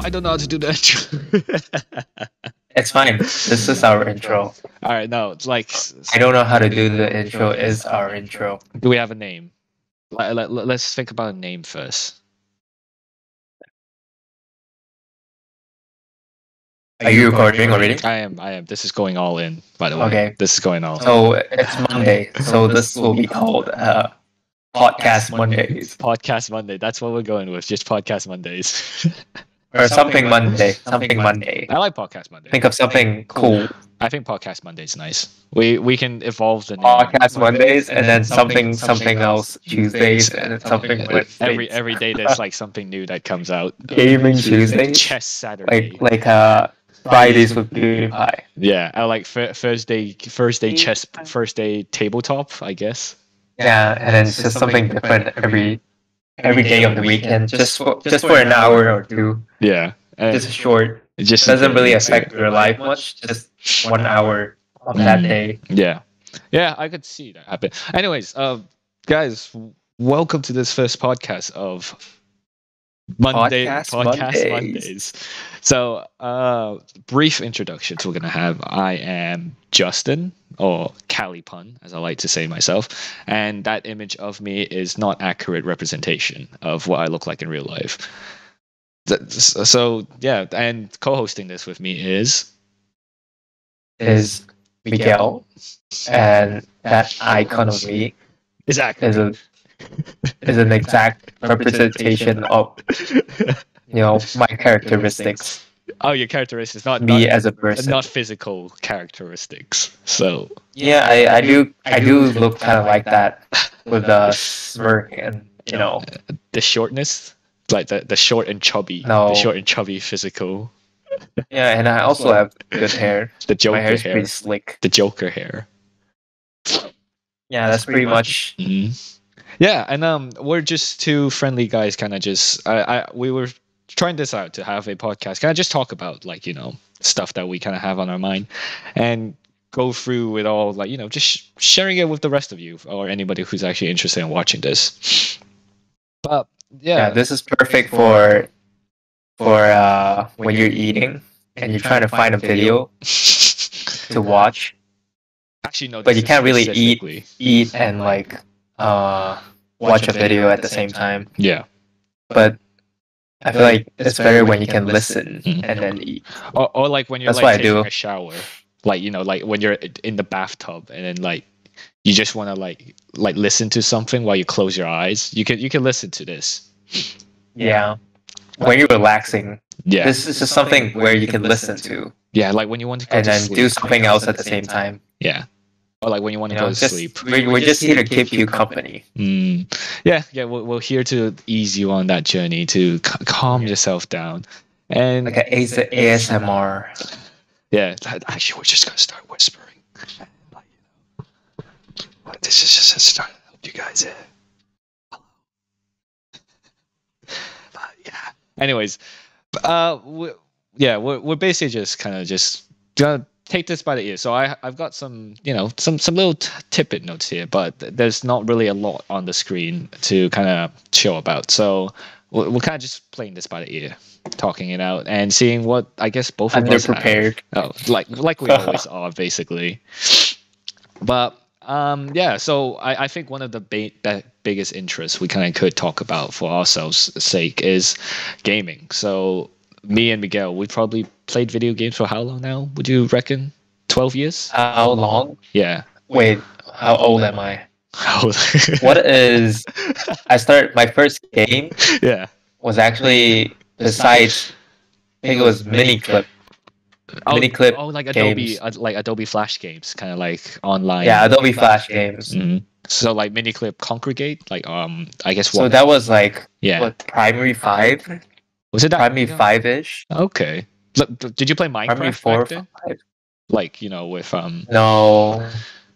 I don't know how to do the intro. It's fine. This is our intro. All right, no, it's like I don't know how to do the intro. Is our intro. do we have a name? Let's think about a name first. Are you recording already? I am. This is going all in, by the way. Okay. This is going all in. So it's Monday. So this will be called Podcast Mondays. Podcast Monday. That's what we're going with. Just Podcast Mondays. Or something Monday. Something Monday. I like Podcast Monday. Think of something cool. I think Podcast Monday is nice. We can evolve the name. Podcast Mondays and then something else Tuesdays and then something Wednesdays. Every day there's like something new that comes out. Gaming Tuesdays. Chess Saturday. Like Fridays with PewDiePie. Yeah, I like Thursday chess, first day tabletop, I guess. Yeah, and then it's just something different every day of the weekend, just for an hour or two. Yeah, Just short. it just Doesn't really affect your life much. Just 1 hour of that day. Yeah, I could see that happen. Anyways, guys, welcome to this first podcast of Podcast Mondays. So, brief introductions we're gonna have. I am Justin, or Calipun, as I like to say myself, and that image of me is not accurate representation of what I look like in real life. So yeah, and co-hosting this with me is Miguel, and that icon of me exactly is an exact representation of my characteristics. Oh, your characteristics, not As a person. not physical characteristics. So Yeah, I do look kind of like that with the smirk and the shortness, like the short and chubby, No. the short and chubby physical, Yeah, and I also have good hair. the Joker My hair's hair, pretty slick. the Joker hair. Yeah, that's pretty much. Mhm. Yeah, and we're just two friendly guys, kind of just. We were trying this out to have a podcast, kind of just talk about stuff that we kind of have on our mind, and go through it all, just sharing it with the rest of you or anybody who's actually interested in watching this. But Yeah, this is perfect for when you're eating and you're trying to find a video to watch, actually no, but this you is can't really specifically- eat and watch a video at the same time. Yeah, But I feel like it's better when you can listen Mhm. and then eat. or like when you're That's what I taking do. a shower, like when you're in the bathtub and then you just want to like listen to something while you close your eyes. You can listen to this. Yeah. When you're relaxing, Yeah, this is just something where you can listen to yeah, like when you want to go and to then sleep. do something else at the same time. Yeah, or like when you want to go to sleep. We're just here to keep you company. Yeah, we're here to ease you on that journey to calm yourself down, and Like an ASMR. yeah, actually, we're just gonna start whispering. This is just a start to help you guys in. But yeah. Anyways, we're basically just kind of just gonna take this by the ear. So I've got some some little tidbit notes here, but there's not really a lot on the screen to kind of show about. So we're kind of just playing this by the ear, talking it out, and seeing what I guess both of us have. Underprepared. Oh, like we always are, basically. But yeah, so I think one of the biggest interests we kind of could talk about for ourselves' sake is gaming. So me and Miguel, we probably played video games for how long now? Would you reckon? 12 years? How long? Yeah. Wait, how old am I? How- What is? I started my first game Yeah. was actually besides. I think it was Miniclip. Miniclip Oh, like games. Adobe Flash games, kind of like online. Yeah, Adobe Flash games. Mhm. So like Miniclip Congregate, I guess So what? that was like Yeah. primary 5, Was it that? primary 5-ish, Okay. Did you play primary Minecraft 4, back then? 5. Like with No,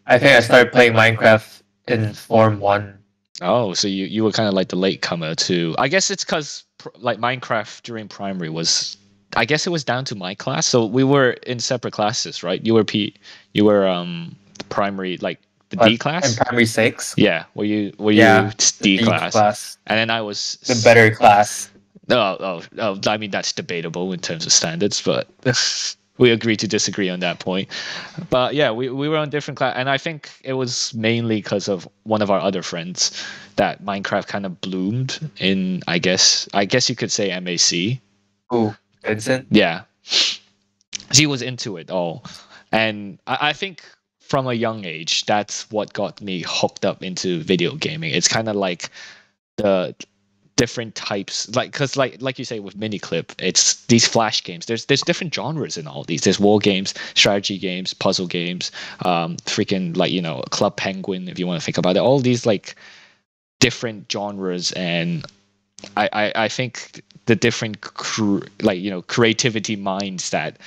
I think I started playing Minecraft in Form 1. Oh, so you were kind of like the latecomer to. I guess it's because like Minecraft during primary was. I guess it was down to my class, so we were in separate classes, right? You were primary, like the D In class. primary 6, Yeah, were you Yeah, D the class? And then I was the better class. I mean, that's debatable in terms of standards, but we agree to disagree on that point. But yeah, we were on different class, and I think it was mainly because of one of our other friends that Minecraft kind of bloomed in. I guess you could say MAC. Who? Vincent? Yeah, he was into it all, and I think from a young age, that's what got me hooked up into video gaming. It's kind of like the different types, like because like you say with miniclip, it's these flash games. There's different genres in all these. There's war games, strategy games, puzzle games, freaking like Club Penguin, if you want to think about it. All these like different genres, and I think the different creativity minds that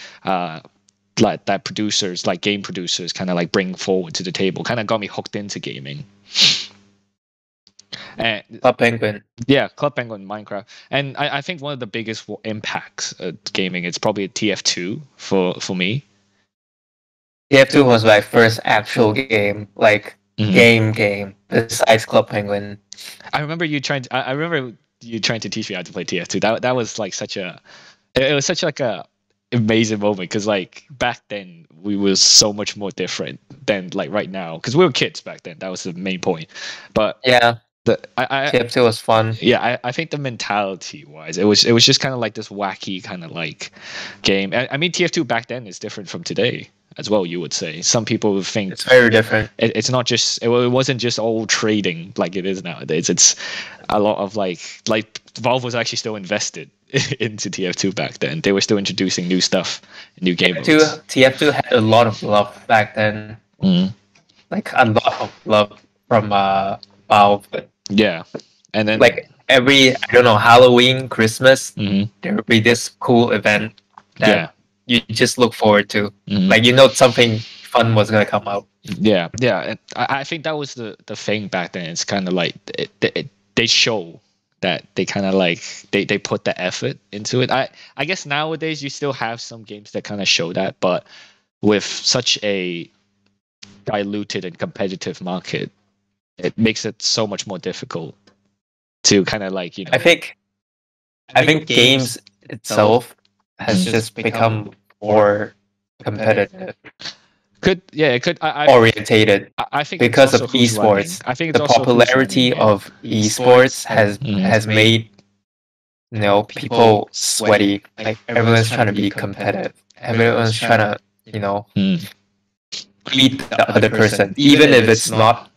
that producers, like game producers, kind of like bring forward to the table, kind of got me hooked into gaming. And Club Penguin. yeah, Club Penguin, Minecraft, and I think one of the biggest impacts of gaming is probably TF2 for me. TF2 was my first actual game, like Mhm. game besides Club Penguin. I remember you trying. I remember you trying to teach me how to play TF2. That was like such a. It was such like a amazing moment because like back then we were so much more different than like right now because we were kids back then. That was the main point. But Yeah, I TF2 was fun. yeah, I think the mentality wise, it was just kind of like this wacky kind of like game. I mean, TF2 back then is different from today as well. You would say some people would think It's very different. it's not just it wasn't just all trading like it is nowadays. It's a lot of like Valve was actually still invested into TF2 back then. They were still introducing new stuff, new game modes. TF2 had a lot of love back then. Mm. Like a lot of love from Valve. Yeah, and then Like every, I don't know, Halloween, Christmas, Mhm. there would be this cool event that yeah. you just look forward to. Mhm. Like something fun was gonna come out. Yeah, and I think that was the thing back then. It's kind of like they show that they kind of like they put the effort into it. I guess nowadays you still have some games that kind of show that, but with such a diluted and competitive market, it makes it so much more difficult to kind of like I think games itself has just become more competitive, it could. orientated I think it's because of also who's running. esports. I think it's The also who's popularity running it. of esports has Mhm. has made people sweaty. Like everyone's trying to be competitive. Everyone's trying to Mm. beat the other person, even if it's not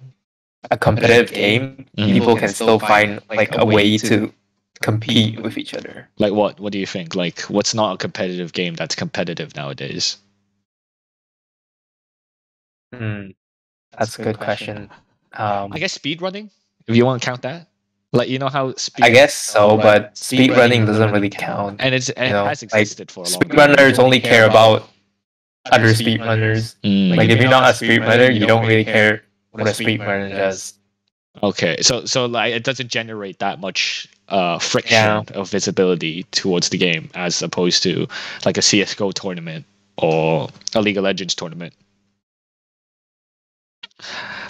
a competitive game. People can still find like a way to compete with each other. Like what? What do you think? Like what's not a competitive game that's competitive nowadays? That's a good question. I guess speed running, if you want to count that. Like how speed. I guess so, but speed running doesn't really count. And it has existed for a long time. Speedrunners only care about other speedrunners. Mm. Like if you're not a speedrunner, you don't really care what a speedrunner does. Okay, so like it doesn't generate that much friction Yeah. of visibility towards the game as opposed to like a CS:GO tournament or a League of Legends tournament.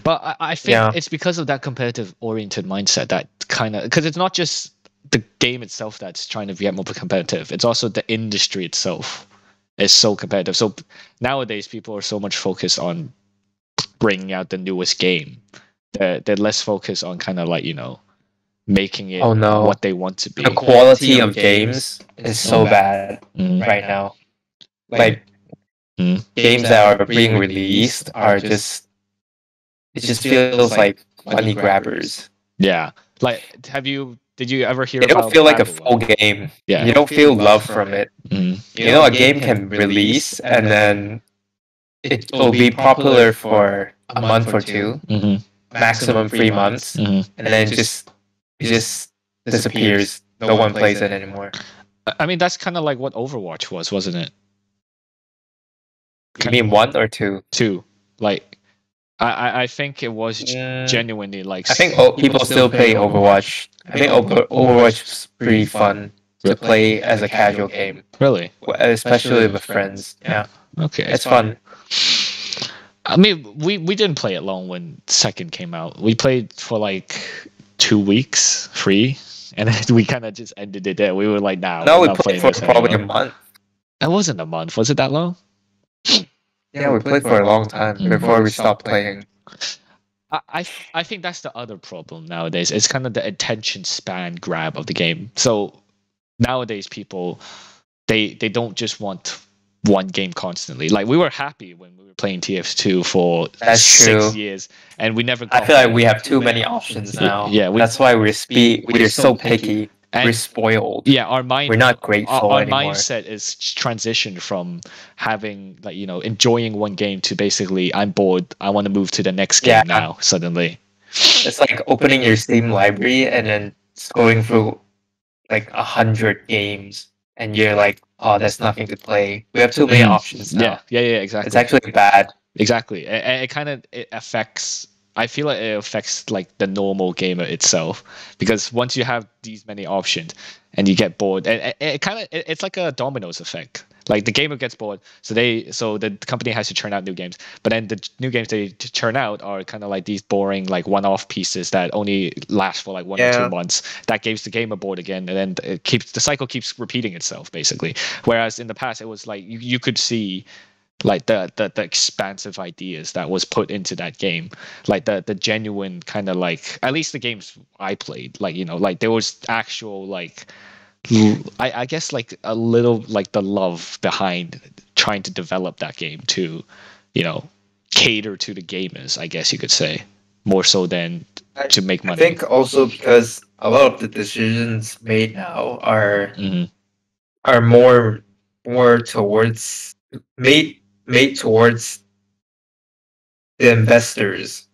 But I think Yeah. it's because of that competitive oriented mindset that kind of because it's not just the game itself that's trying to get more competitive. It's also the industry itself is so competitive. So nowadays people are so much focused on bringing out the newest game. They're less focused on kind of like making it Oh, no. what they want to be. The quality of games is so bad Mm. right now. Like Mm. games that are being released are just, it just feels like money grabbers. Yeah, like did you ever hear They about don't feel like a Parlor? full game. Yeah. You don't feel love from it. Mm. A game can release and then it will be popular for a month or two, Mhm. maximum 3 months, Mhm. and then it just disappears. No one plays it anymore. I mean that's kind of like what Overwatch was, wasn't it? You mean one or two? Two. Like I think it was Mm, genuinely like I think people still play Overwatch. I think Overwatch is pretty fun to play as a casual game, really. especially with friends. Yeah, Okay. it's fun. I mean, we didn't play it long when second came out. We played for like 2 weeks free, and then we kind of just ended it there. We were like, "Now No, we're we not played playing for this probably a anymore." month. It wasn't a month. Was it that long? Yeah, we played for a long time before we stopped playing. I think that's the other problem nowadays. It's kind of the attention span grab of the game. So nowadays people they don't just want one game constantly. Like we were happy when we were playing TF2 for That's 6 true. years, and we never. I feel like we have too many options now. Yeah, that's why we're so picky. And we're spoiled. Yeah, our mind. We're not grateful our anymore. mindset is transitioned from having like enjoying one game to basically I'm bored. I want to move to the next game now. Suddenly, it's like opening your Steam library and then scrolling through like 100 games, and you're like, oh, there's nothing to play. We have too many options now. Yeah, exactly. It's actually bad. Exactly. It kind of affects. I feel like it affects like the normal gamer itself, because once you have these many options and you get bored, it kind of it's like a dominoes effect. Like the gamer gets bored, so the company has to churn out new games. But then the new games they churn out are kind of like these boring like one-off pieces that only last for like 1 or 2 months. That gives the gamer bored again, and then the cycle keeps repeating itself basically. Whereas in the past it was like you could see like the expansive ideas that was put into that game, like the genuine kind of like, at least the games I played, like like there was actual like I guess like a little like the love behind trying to develop that game to cater to the gamers, I guess you could say, more so than to make money. I think also because a lot of the decisions made now are more towards made towards the investors.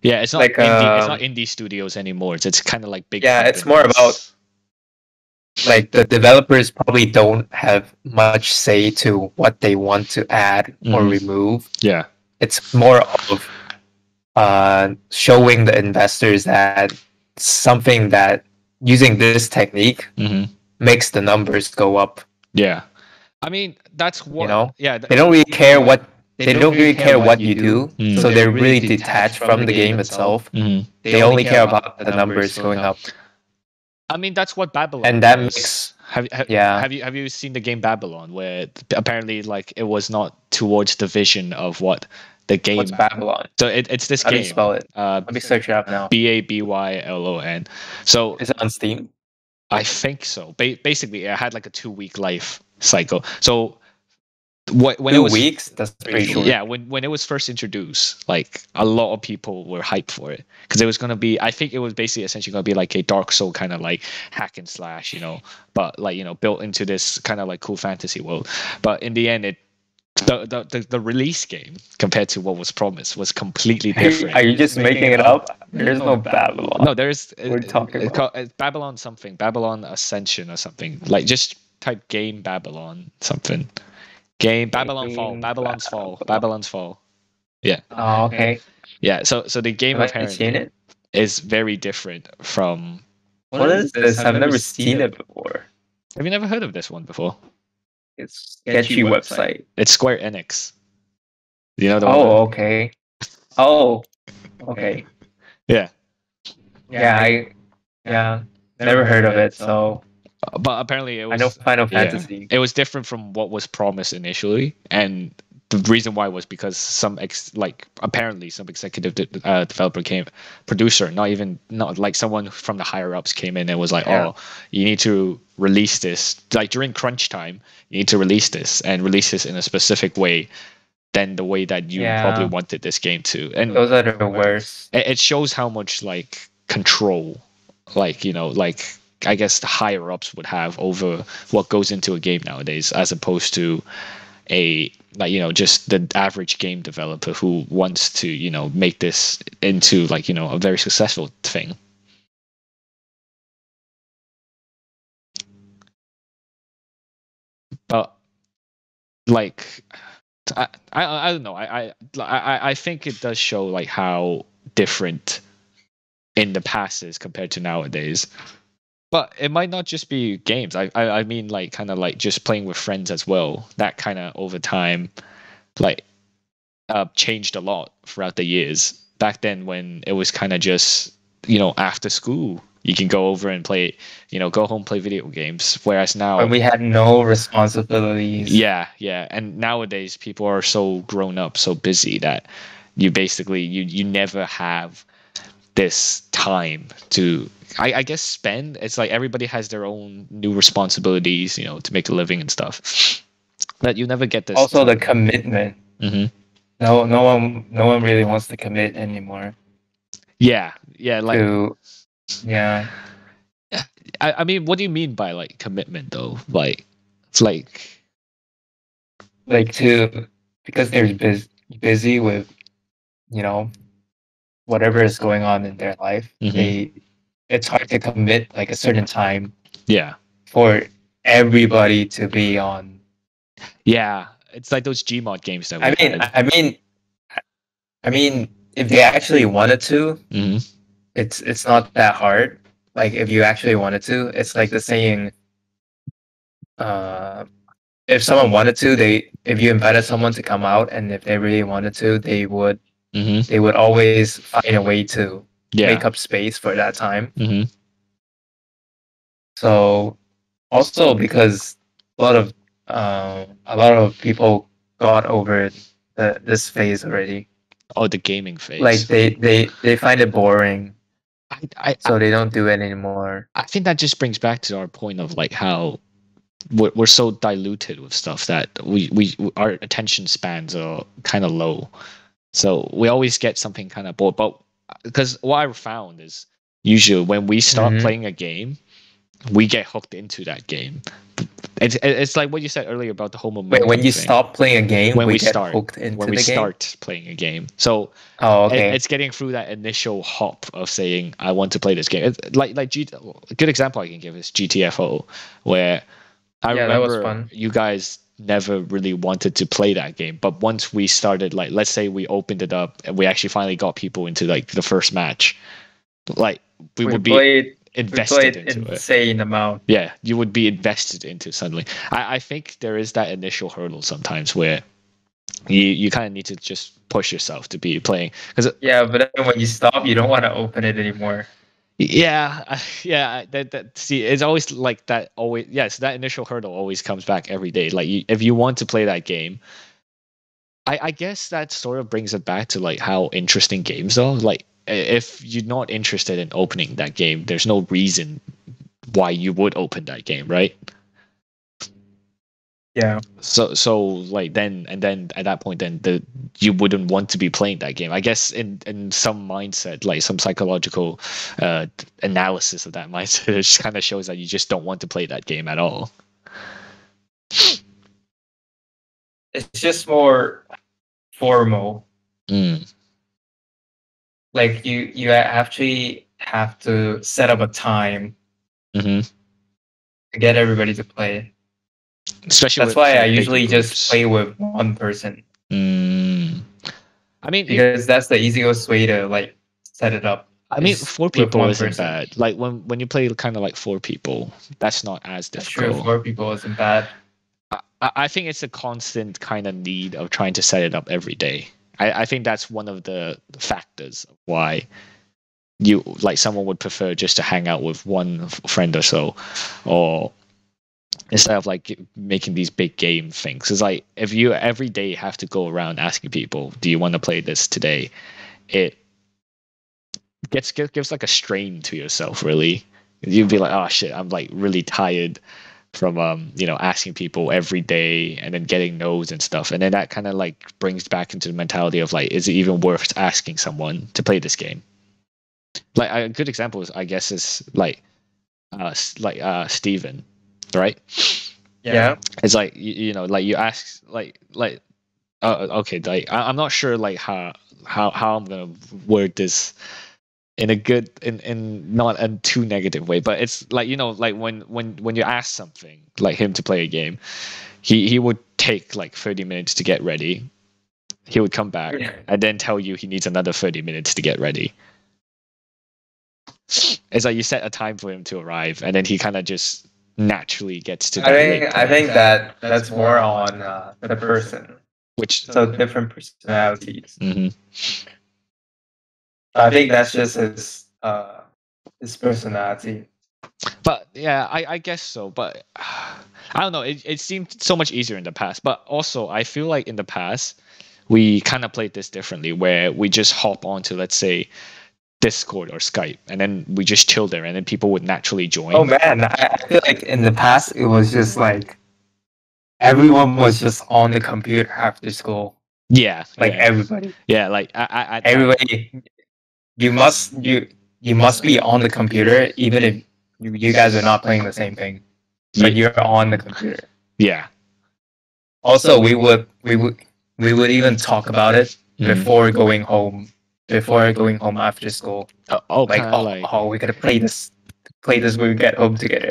Yeah, it's not like it's not indie studios anymore. It's kind of like big. Yeah, it's more about like the developers probably don't have much say to what they want to add or remove. Yeah, it's more of showing the investors that something that using this technique makes the numbers go up. Yeah, I mean that's what Yeah, they don't really care what you do, so they're really detached from the game itself. They only care about the numbers going up. I mean that's what Babylon. And that was. makes Have you seen the game Babylon, where apparently like it was not towards the vision of what the game. What's Babylon? So it's this How game. do you spell it? Let me search it up now. BABYLON. So is it on Steam? I think so. Basically, it had like a 2-week life cycle. So when 2 weeks, that's pretty short. Yeah, when it was first introduced, like a lot of people were hyped for it, because it was gonna be, I think it was basically essentially gonna be like a Dark Soul kind of like hack and slash, but like built into this kind of like cool fantasy world. But in the end, the release game compared to what was promised was completely different. Are you just making it up? There's no Babylon. No, there's. We're talking about it's Babylon something, Babylon Ascension or something. Like just type game Babylon something. Game Babylon Fall, Babylon's Fall, Babylon's Fall. Yeah. Oh, okay. Yeah. So the game Have I apparently seen it? is very different from. What is this? I've never seen it before. Have you never heard of this one before? It's sketchy website. It's Square Enix. You know the one? Oh, okay. Oh, okay. Yeah. Yeah, never heard of it. So, but apparently it was. I know Final Fantasy. It was different from what was promised initially, and the reason why was because apparently some executive producer, not like someone from the higher ups came in and was like, oh, you need to release this like during crunch time. You need to release this in a specific way than the way that you probably wanted this game to. And those are the worst. It shows how much like control, like I guess the higher ups would have over what goes into a game nowadays, as opposed to just the average game developer who wants to make this into a very successful thing. But I don't know. I think it does show like how different in the past is compared to nowadays. But it might not just be games. I mean like kind of like just playing with friends as well. That kind of over time changed a lot throughout the years. Back then when it was kind of just after school you can go over and play, go home, play video games. Whereas now, when we had no responsibilities. yeah, and nowadays people are so grown up, so busy that you basically you never have this time to, I guess, spend. It's like everybody has their own new responsibilities, to make a living and stuff. But you never get this. Also, the commitment. Mm-hmm. No one really wants to commit anymore. Yeah, like. Yeah. I mean, what do you mean by like commitment though? Like, it's like because they're busy with, whatever is going on in their life. Mm-hmm. It's hard to commit like a certain time. Yeah. For everybody to be on. Yeah, it's like those Gmod games that we had. I mean, if they actually wanted to, mm-hmm. it's not that hard. Like if you actually wanted to, it's like the saying. If someone wanted to, if you invited someone to come out, and if they really wanted to, they would always find a way to make up space for that time. Mm-hmm. So, also because a lot of people got over this phase already. Oh, the gaming phase. Like they find it boring. So they don't do it anymore. I think that just brings back to our point of like how we're so diluted with stuff that our attention spans are kind of low. So we always get something kind of bored. But because what I found is usually when we start playing a game, we get hooked into that game. It's like what you said earlier about the whole momentum. Wait, when you stop playing a game, when we get start hooked into when we the game? start playing a game. So okay. It's getting through that initial hop of saying I want to play this game. A good example I can give is GTFO, where I remember you guys never really wanted to play that game, but once we started, like, let's say we opened it up and we actually finally got people into like the first match, like we would be invested into insane amount. Yeah, you would be invested into suddenly. I think there is that initial hurdle sometimes where you kind of need to just push yourself to be playing. But then when you stop, you don't want to open it anymore. Yeah. See, it's always like that. Always, yes, that initial hurdle always comes back every day. Like, if you want to play that game, I guess that sort of brings it back to like how interesting games are. Like, if you're not interested in opening that game, there's no reason why you would open that game, right? Yeah. So like then at that point then you wouldn't want to be playing that game. I guess in some mindset, like some psychological analysis of that mindset, it just kind of shows that you just don't want to play that game at all. It's just more formal. Like you actually have to set up a time to get everybody to play. Especially that's why I usually just play with one person. I mean, because that's the easiest way to like set it up. I mean, 4 people isn't bad. Like when you play kind of like 4 people, that's not as difficult. True, 4 people isn't bad. I think it's a constant kind of need of trying to set it up every day. I think that's one of the factors of why someone would prefer just to hang out with one friend or so, or instead of like making these big game things. It's like if you every day have to go around asking people, do you want to play this today? It gives like a strain to yourself, really. You'd be like, oh shit, I'm like really tired from asking people every day and then getting no's and stuff, and then that kind of like brings back into the mentality of like, is it even worth asking someone to play this game? Like a good example is, I guess, is like Steven, right? Yeah. It's like like you ask okay, like I'm not sure like how I'm gonna word this in a good in not a too negative way, but it's like like when you ask something like him to play a game, he would take like 30 minutes to get ready. He would come back and then tell you he needs another 30 minutes to get ready. It's like you set a time for him to arrive, and then he kind of just naturally gets to that. I think that's more on the person, so different personalities. Mm-hmm. I think that's just his his personality. But yeah, I guess so. But I don't know. It seemed so much easier in the past. But also, I feel like in the past, we kind of played this differently, where we just hop onto, let's say, Discord or Skype, and then we just chill there, and then people would naturally join. Oh man, I feel like in the past it was just like everyone was just on the computer after school. Yeah, like yeah. everybody. Yeah, like everybody. You must be on the computer even if you guys are not playing the same thing, but you're on the computer. Yeah. Also, we would even talk about it before going home. Before going home after school. We gotta play this when we get home together.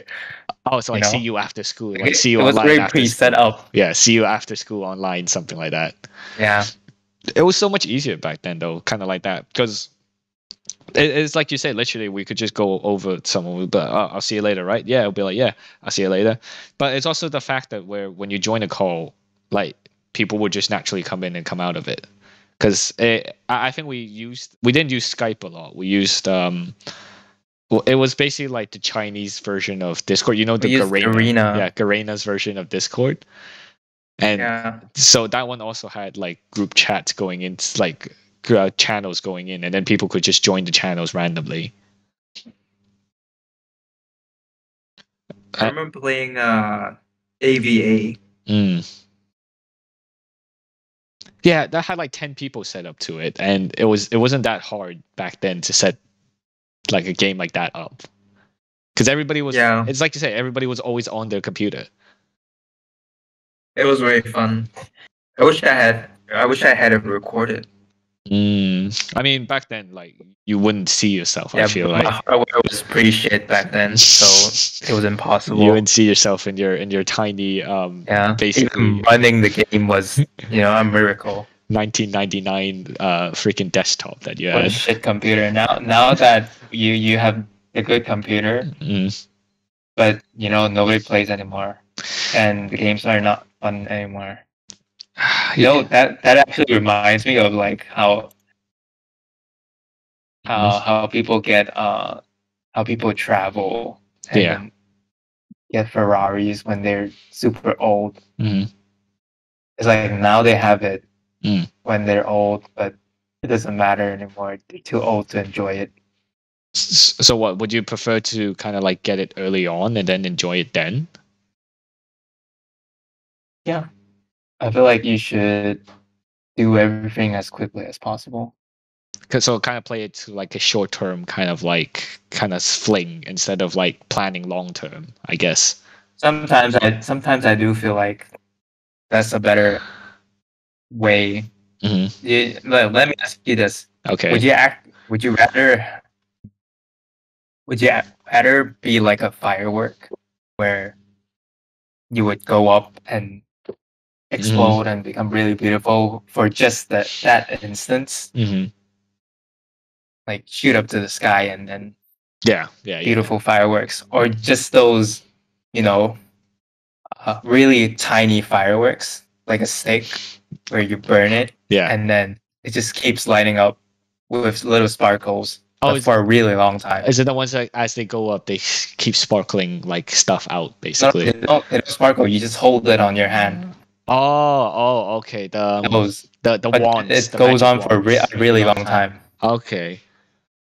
Oh, so like see you after school, like see you online. It was very pre-set up. Yeah, see you after school online, something like that. Yeah. It was so much easier back then, though, kind of like that, because it's like you said, literally, we could just go over someone, but I'll see you later, right? Yeah, it'll be like, yeah, I'll see you later. But it's also the fact that when you join a call, like people would just naturally come in and come out of it. Because I think we didn't use Skype a lot. We used well, it was basically like the Chinese version of Discord. You know, the Garena. Yeah, Garena's version of Discord. And so that one also had like group chats going in, like channels going in, and then people could just join the channels randomly. I remember playing AVA. Yeah, that had like 10 people set up to it, and it wasn't that hard back then to set like a game like that up, because everybody was. Yeah. It's like you say, everybody was always on their computer. It was very fun. I wish I had it recorded. I mean, back then, like you wouldn't see yourself. Yeah, I feel like my hardware was pretty shit back then, so it was impossible. You wouldn't see yourself in your tiny basically even running the game was a miracle. 1999 freaking desktop that you What had. a shit computer. Now that you have a good computer, but nobody plays anymore, and the games are not fun anymore. That actually reminds me of like how people get how people travel and get Ferraris when they're super old. It's like now they have it when they're old, but it doesn't matter anymore. They're too old to enjoy it. So what would you prefer to kind of like get it early on and then enjoy it then? Yeah. I feel like you should do everything as quickly as possible. So kind of play it to like a short term kind of fling instead of like planning long term, I guess. Sometimes I do feel like that's a better way. Let me ask you this. Okay. Would you rather be like a firework where you would go up and explode and become really beautiful for just that instance? Like shoot up to the sky and beautiful fireworks, or just those really tiny fireworks like a stick where you burn it and then it just keeps lighting up with little sparkles for a really long time. Is it the ones that as they go up they keep sparkling like stuff out basically? No, they don't sparkle. You just hold it on your hand. Oh, okay. The wands. It goes on for a really long time. Okay.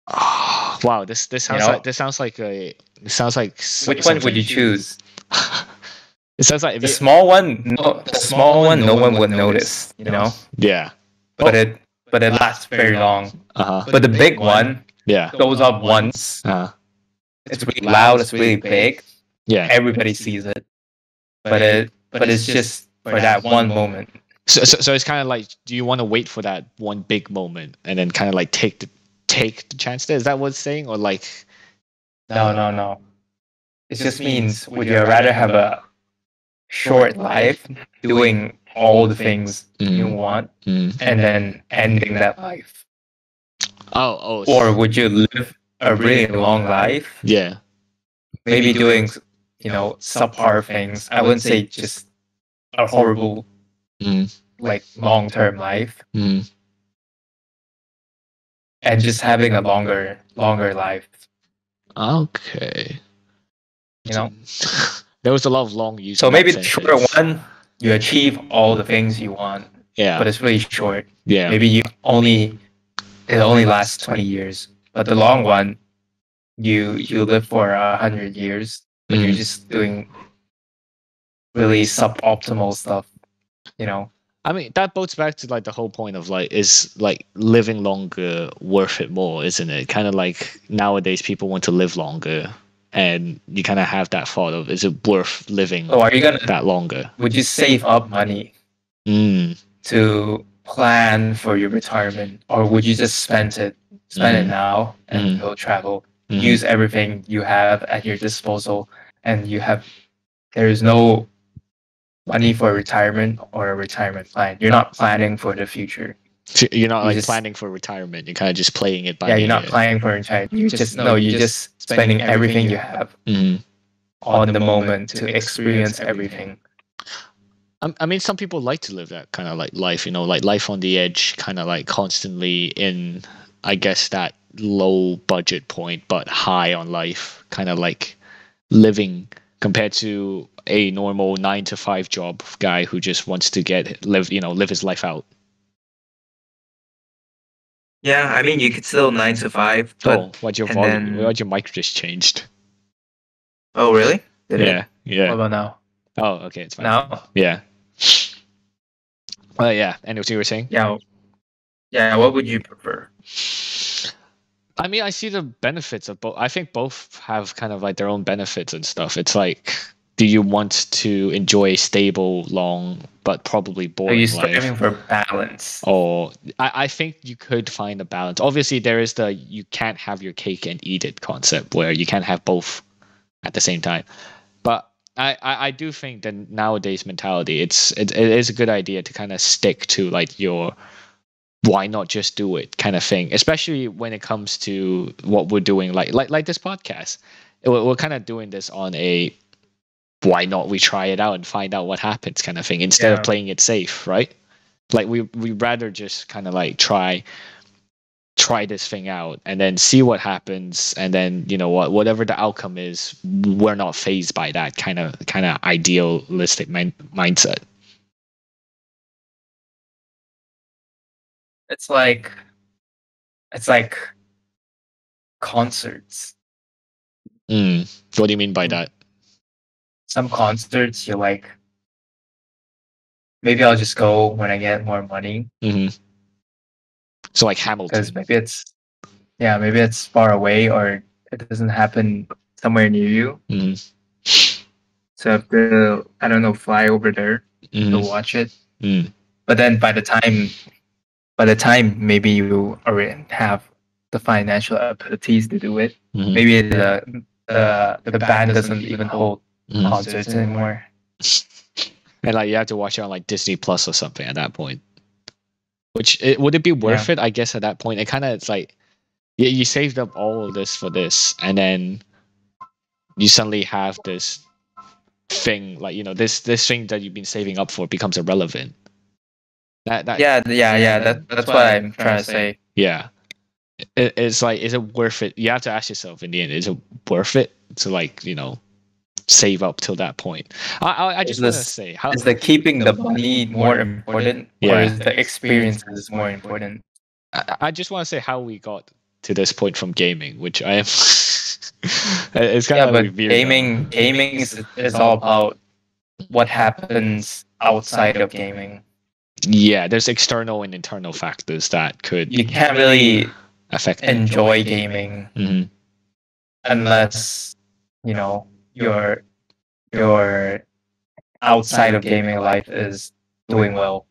Oh, wow. This sounds like Which one would you choose? It sounds like the small one. No one would notice. Yeah. But it lasts very long. But the big one. Goes up once. It's really loud. It's really big. Yeah. Everybody sees it. But it's just for that one moment. So it's kind of like, do you want to wait for that one big moment and then kind of like take the chance there? Is that what it's saying, or like? No. It just means would you rather have a short life doing all the things you want and then ending that life? Or would you live a really long life? Yeah. Maybe doing subpar things. I wouldn't say just a horrible like long-term life. and just having a longer life. Okay. You know, there was a lot of long use. So maybe the shorter one, you achieve all the things you want. Yeah. But it's really short. Yeah. Maybe it only lasts 20 years. But the long one, you live for 100 years, but you're just doing really suboptimal stuff. You know. I mean, that bodes back to like the whole point of like, is like living longer worth it more, isn't it? Kind of like nowadays people want to live longer, and you kind of have that thought of, is it worth living So are you gonna that longer? Would you save up money to plan for your retirement, or would you just spend it now and go travel, use everything you have at your disposal, and there is no money for retirement or a retirement plan. You're not planning for the future. So you're not planning for retirement. You're kind of just playing it by ear. You're not planning for retirement. You're just spending everything you have on the moment to experience everything. I mean, some people like to live that kind of like life, like life on the edge, kind of like constantly in, I guess, that low budget point, but high on life, kind of like living compared to a normal 9-to-5 job guy who just wants to live his life out. Yeah, I mean, you could still 9-to-5. But why'd your volume? Why'd your mic just changed? Oh, really? Yeah. What about now? Oh, okay, it's fine. Now? Yeah. Yeah. And what you were saying? Yeah. Yeah. What would you prefer? I mean, I see the benefits of both. I think both have kind of like their own benefits and stuff. It's like, do you want to enjoy a stable, long, but probably boring life? Are you striving for balance? Or I think you could find a balance. Obviously, there is the you can't have your cake and eat it concept where you can't have both at the same time. But I do think that nowadays mentality, it is a good idea to kind of stick to like your why not just do it kind of thing, especially when it comes to what we're doing, like this podcast. We're kind of doing this on a why not we try it out and find out what happens kind of thing instead of playing it safe, right? Like we rather just kind of like try this thing out and then see what happens, and then whatever the outcome is, we're not fazed by that kind of idealistic mindset. It's like concerts. What do you mean by that? Some concerts you're like, maybe I'll just go when I get more money. So like Hamilton. Because maybe it's far away, or it doesn't happen somewhere near you. So I have to, I don't know, fly over there to watch it. But then by the time maybe you already have the financial abilities to do it, maybe the band doesn't even hold concerts anymore. And like you have to watch it on like Disney Plus or something at that point. Which would it be worth it? I guess at that point, it's like you saved up all of this for this, and then you suddenly have this thing, like this thing that you've been saving up for becomes irrelevant. That's what I'm trying to say. Yeah, it's like, is it worth it? You have to ask yourself in the end, is it worth it to like save up till that point? I just want to say, is the keeping the money more important, or is the experiences more important? I just want to say how we got to this point from gaming, which I am. It's kind of but gaming is all about what happens outside of gaming. Yeah, there's external and internal factors that could. You can't really enjoy gaming unless your outside of gaming life is doing well.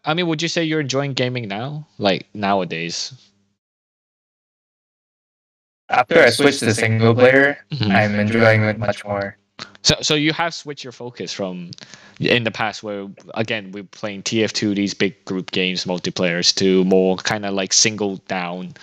I mean, would you say you're enjoying gaming now, like nowadays? After I switched to single player, I'm enjoying it much more. So you have switched your focus from in the past, where again we're playing TF2, these big group games, multiplayers, to more kind of like single down,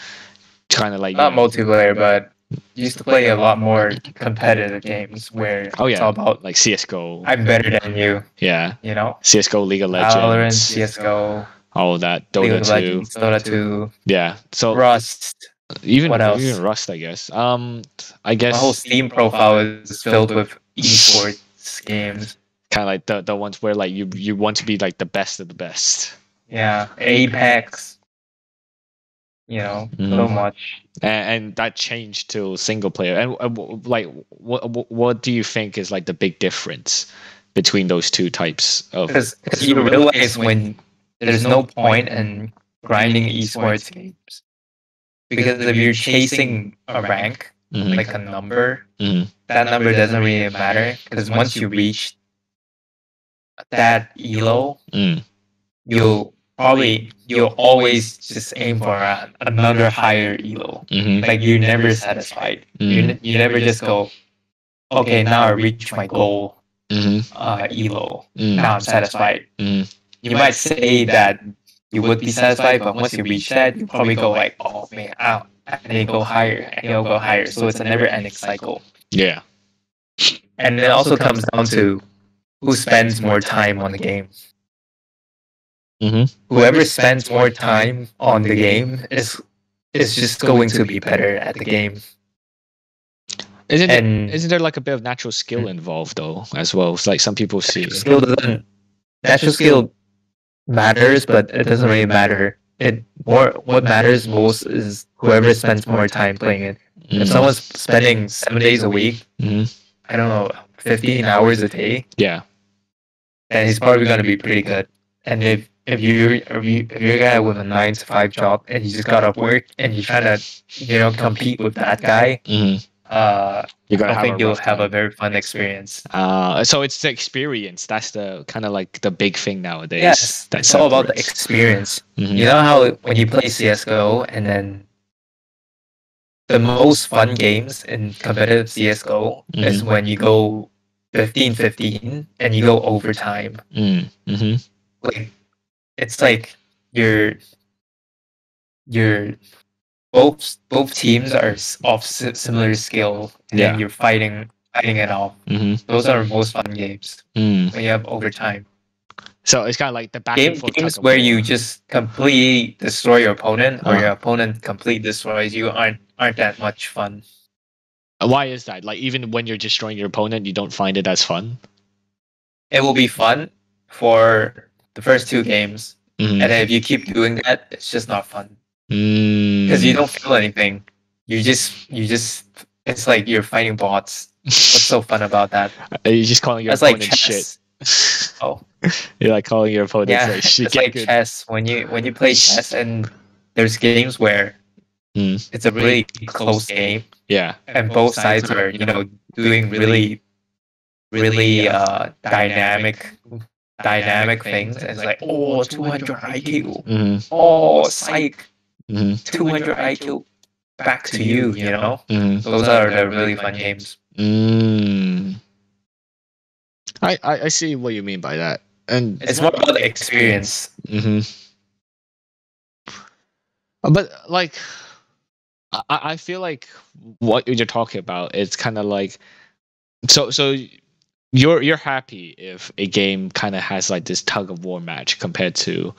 kind of like not multiplayer, but used to play a lot more competitive games where it's all about like CS:GO. I'm better than you. Yeah. You know? CS:GO, League of Legends. Valorant, CS:GO. all of that. League Dota of 2. Legends, Dota 2, Yeah. So Rust. even What else? even Rust, I guess. I My guess whole Steam profile is filled with esports games. kind of like the ones where like you want to be like the best of the best. Yeah, Apex. So much. And that changed to single player. And like, what do you think is like the big difference between those two types of? Because you realize when there's no point in grinding esports games. Because if you're chasing a rank, like a number, that number doesn't really matter. Because once you reach that elo, you'll always just aim for another higher elo. Like you're never satisfied. You never just go, okay, now I reach my goal elo. Now I'm satisfied. You might say that you would be satisfied, but once you reach that, you probably go like, oh man, I need to go higher, and you'll go higher. So it's a never-ending cycle. Yeah. And it also comes down to who spends more time on the game. Whoever spends more time on the game is just going to be better at the game. Isn't there like a bit of natural skill involved though as well? It's like some people see natural skill matters, but it doesn't really matter. What matters most is whoever spends more time playing it. If someone's spending 7 days a week, I don't know, 15 hours a day, yeah, then he's probably gonna be pretty good. And if you're a guy with a 9 to 5 job and you just got off work and you're trying to compete with that guy, I don't think you'll have a very fun experience. So it's the experience. That's the kind of like the big thing nowadays. Yes, it's all about the experience. You know how when you play CSGO and then the most fun games in competitive CSGO is when you go 15-15 and you go overtime. Like it's like you're both teams are of similar skill, and you're fighting it off. Those are most fun games when you have overtime. So it's kind of like the back games where you just completely destroy your opponent, or your opponent completely destroys you, aren't that much fun. Why is that? Like even when you're destroying your opponent, you don't find it as fun? It will be fun for the first 2 games, and then if you keep doing that, it's just not fun. Because you don't feel anything. You just it's like you're fighting bots. What's so fun about that? You're just calling your opponent like shit. Oh. You're like calling your opponent like shit. It's like chess. When you play chess, and there's games where it's a really close game. Yeah. And both sides are, doing really dynamic things. And it's like, oh, 200 IQ. Oh, psych. 200 IQ back to you, Those are the really fun games. I see what you mean by that. And it's more about the experience. But like I feel like what you're talking about, it's kind of like so you're happy if a game kind of has like this tug of war match compared to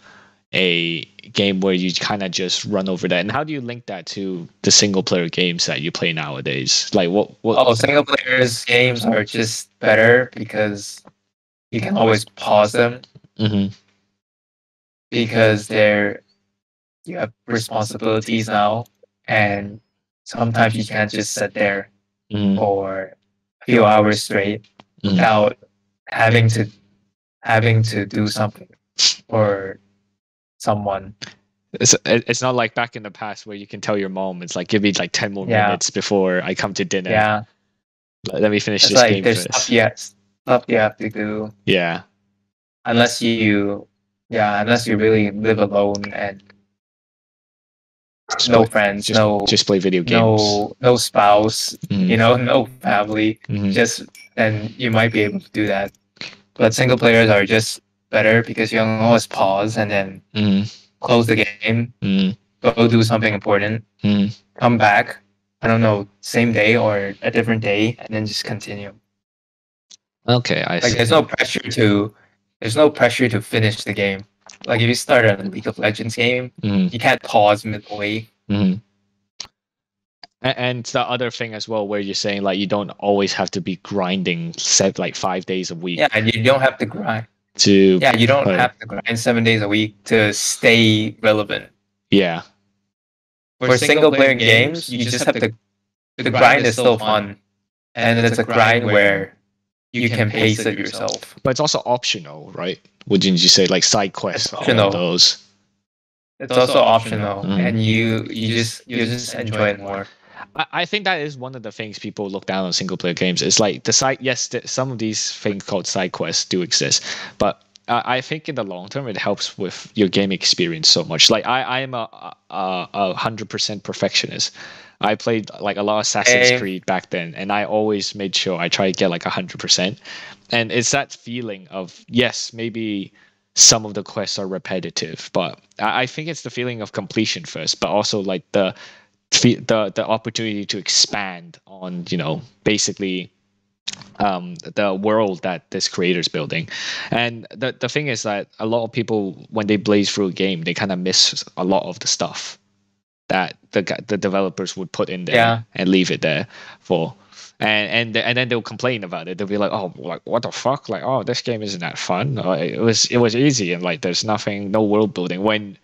a game where you kind of just run over that. And how do you link that to the single player games that you play nowadays? Like what single players games are just better because you can always pause them. Because you have responsibilities now, and sometimes you can't just sit there for a few hours straight without having to do something for someone. It's not like back in the past where you can tell your mom, it's like, give me like 10 more minutes before I come to dinner. Yeah. Let me finish this game there's first. Stuff you have to do. Yeah. Unless you really live alone and no friends, just play video games. No spouse, no family. Then you might be able to do that. But single players are just better because you can always pause and then close the game, go do something important, come back, I don't know, same day or a different day, and then just continue. Okay, I see. There's no pressure to finish the game. Like if you start a League of Legends game, you can't pause midway. And the other thing as well, where you're saying like you don't always have to be grinding set like 5 days a week. Yeah, and you don't have to grind. You don't have to grind 7 days a week to stay relevant. Yeah. For single player games, you just have to. The grind is still fun, and it's a grind where you can pace it yourself. But it's also optional, right? Wouldn't you say like side quests? All those. It's also optional, and you just enjoy it more. I think that is one of the things people look down on single player games. It's like the side. Yes, some of these things called side quests do exist, but I think in the long term it helps with your game experience so much. Like I am a 100% perfectionist. I played like a lot of Assassin's Creed back then, and I always made sure I try to get like 100%. And it's that feeling of yes, maybe some of the quests are repetitive, but I think it's the feeling of completion first, but also like the opportunity to expand on, you know, basically the world that this creator's building. And the thing is that a lot of people, when they blaze through a game, they kind of miss a lot of the stuff that the developers would put in there and leave it there for. And then they'll complain about it. They'll be like, "Oh, like what the fuck? Like, oh, this game isn't that fun. It was easy, and like there's no world building." When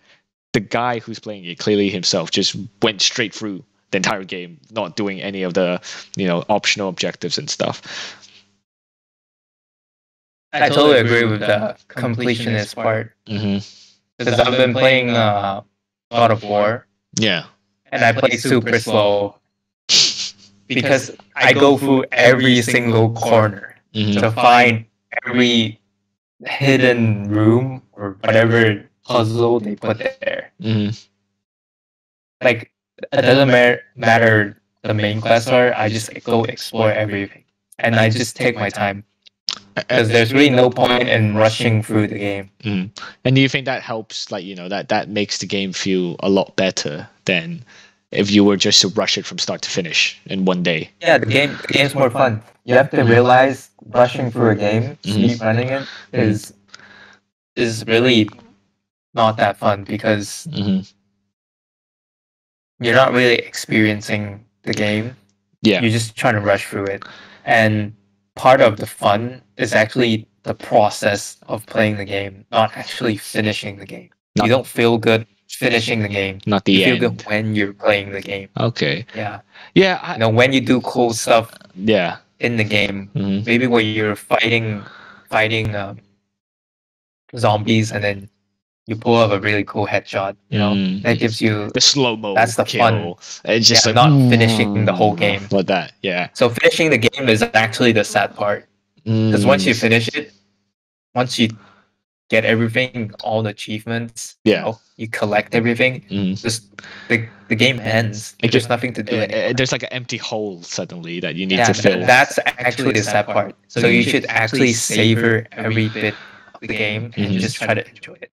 the guy who's playing it clearly himself just went straight through the entire game, not doing any of the, you know, optional objectives and stuff. I totally agree with the completionist part. Because I've been playing God of War. Yeah. And I play super slow because I go through every single corner to find every hidden room or whatever puzzle they put there. Like, it doesn't matter the main quests are, I just go explore everything. And I just take my time. Because there's really no point in rushing through the game. And do you think that helps, like, you know, that makes the game feel a lot better than if you were just to rush it from start to finish in one day? Yeah, the game's more fun. You have to realize rushing through a game, speed running it, is really not that fun because you're not really experiencing the game. Yeah. You're just trying to rush through it. And part of the fun is actually the process of playing the game, not actually finishing the game. You don't feel good finishing the game. Not the end. You feel good when you're playing the game. Okay. Yeah. Yeah. You know, when you do cool stuff in the game, Mm-hmm. maybe when you're fighting zombies and then you pull up a really cool headshot, you know, that gives you the slow-mo. That's the kill. fun. It's just like, not finishing the whole game. Like that, yeah. So finishing the game is actually the sad part. Because once you finish it, once you get everything, all the achievements, you know, you collect everything, just the game ends. There's nothing to do anymore. There's like an empty hole suddenly that you need to fill. That's actually the sad part. So you should actually savor every bit of the game and just try to enjoy it.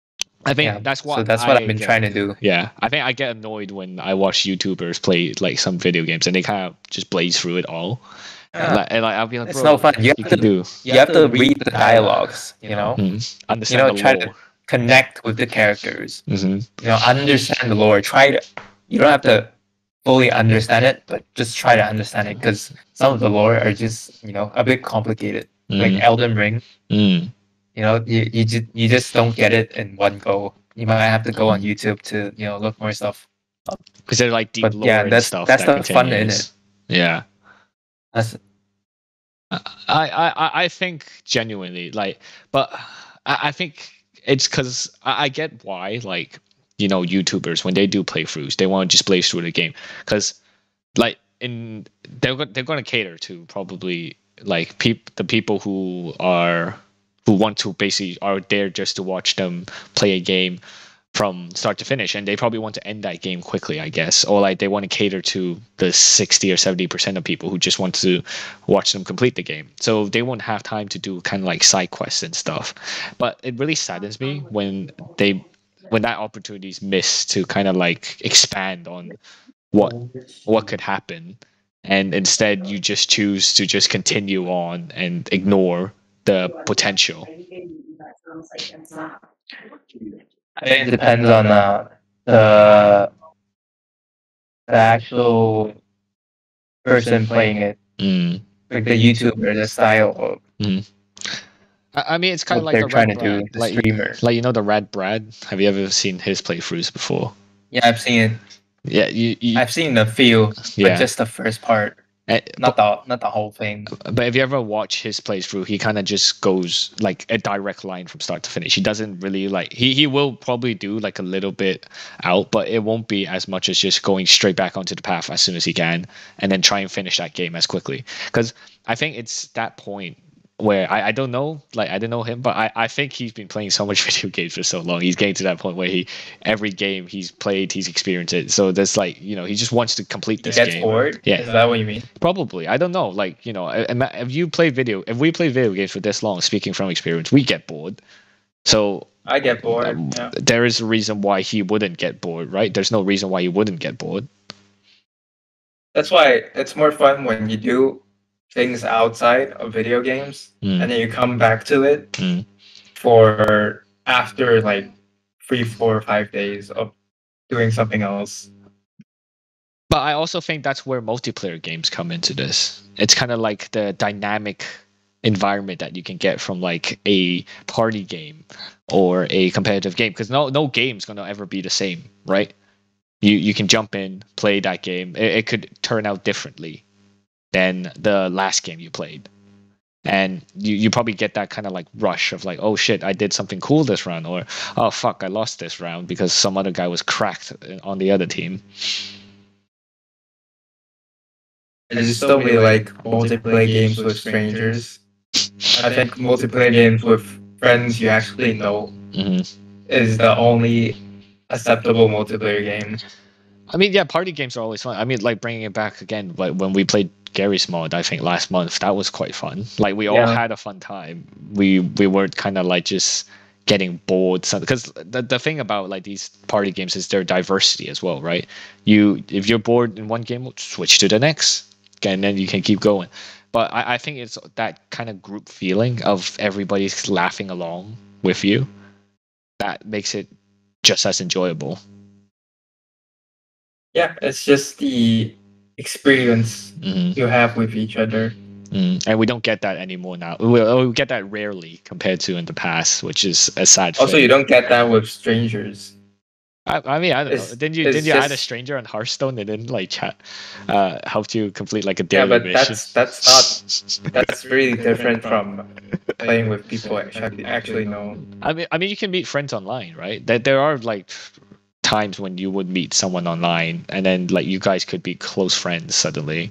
I think that's what I've been trying to do. Yeah, I think I get annoyed when I watch YouTubers play like some video games and they kind of just blaze through it all. And I'll be like, it's no fun. You have to read the dialogues. You know, understand try to connect with the characters. Mm-hmm. You know, understand the lore. You don't have to fully understand it, but just try to understand it because some of the lore are just, you know, a bit complicated. Like Elden Ring. You know, you just don't get it in one go. You might have to go on YouTube to, you know, look more stuff up. Because they're like deep lore and stuff. That's the fun in it. Yeah. That's. I think genuinely like, but I think it's because I get why, like, you know, YouTubers when they do playthroughs they want to just blaze through the game because like they're going to cater to probably like the people who want to basically are there just to watch them play a game from start to finish, and they probably want to end that game quickly, I guess, or like they want to cater to the 60 or 70% of people who just want to watch them complete the game, so they won't have time to do kind of like side quests and stuff. But it really saddens me when that opportunity is missed to kind of like expand on what could happen, and instead you just choose to just continue on and ignore the potential. I think it depends on the actual person playing it, like the YouTuber, the style of I mean, it's kind of what like they're a trying Red to do, Brad, the streamer. like you know the Red Brad. Have you ever seen his playthroughs before? Yeah, I've seen it. Yeah, I've seen a few, yeah. but just the first part, not the whole thing. But if you ever watch his playthrough, he kind of just goes like a direct line from start to finish. He doesn't really like he will probably do like a little bit out, but it won't be as much as just going straight back onto the path as soon as he can and then try and finish that game as quickly. Because I think it's that point where I don't know, like I don't know him, but I think he's been playing so much video games for so long. He's getting to that point where every game he's played, he's experienced it. So there's like, you know, he just wants to complete this game. He gets bored? Yeah. Is that what you mean? Probably. I don't know. Like, you know, if we play video games for this long, speaking from experience, we get bored. So I get bored. Yeah. There is a reason why he wouldn't get bored, right? There's no reason why he wouldn't get bored. That's why it's more fun when you do things outside of video games and then you come back to it for after like 3, 4, 5 days of doing something else. But I also think that's where multiplayer games come into this. It's kind of like the dynamic environment that you can get from like a party game or a competitive game, because no game's gonna ever be the same, right? You can jump in, play that game. It could turn out differently than the last game you played. And you probably get that kind of like rush of like, oh shit, I did something cool this round, or oh fuck, I lost this round because some other guy was cracked on the other team. I just don't really like multiplayer games with strangers. I think multiplayer games with friends you actually know is the only acceptable multiplayer game. I mean, yeah, party games are always fun. I mean, like bringing it back again, like when we played Gary's Mod, I think last month, that was quite fun. Like we all had a fun time. We weren't kind of like just getting bored, because the thing about like these party games is their diversity as well, right? If you're bored in one game, switch to the next, and then you can keep going. But I think it's that kind of group feeling of everybody's laughing along with you that makes it just as enjoyable. Yeah, it's just the experience you have with each other. And we don't get that anymore now. We get that rarely compared to in the past, which is a sad also thing. You don't get that with strangers. I mean, I don't know. Didn't you add a stranger on Hearthstone and then like chat helped you complete like a daily mission? That's really different from playing with people actually know. I mean, you can meet friends online, right? There are like times when you would meet someone online and then like you guys could be close friends suddenly.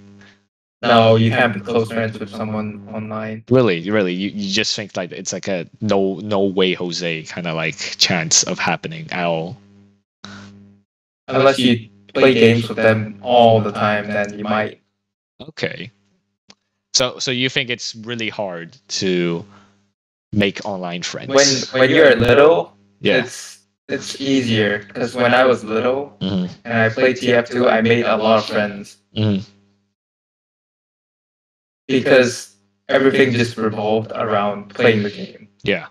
No, you can't be close friends with someone online. Really, you just think like it's like a no way Jose kind of like chance of happening at all. Unless you play games with them all the time, then you might. Okay. So you think it's really hard to make online friends? When you're little, it's easier, because when I was little and I played TF2, I made a lot of friends. Because everything just revolved around playing the game. Yeah.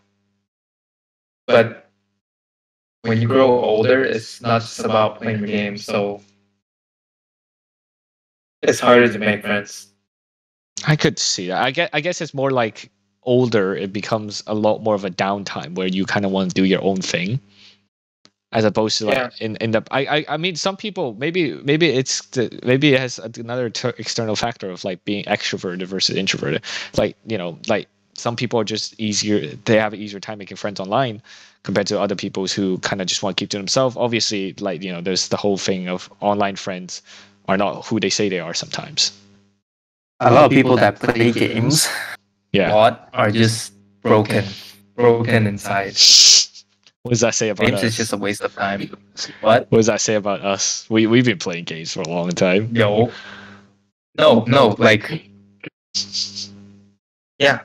But when you grow older, it's not just about playing the game, so it's harder to make friends. I could see that. I guess it's more like older, it becomes a lot more of a downtime where you kind of want to do your own thing, as opposed to like in the. I mean, some people maybe it has another external factor of like being extroverted versus introverted. Like, you know, like some people are just easier. They have an easier time making friends online compared to other people who kind of just want to keep to themselves. Obviously, like, you know, there's the whole thing of online friends are not who they say they are sometimes. A lot of people that play games are just broken inside. What does that say about games us? Is just a waste of time. What does that say about us? We've been playing games for a long time. No, like yeah.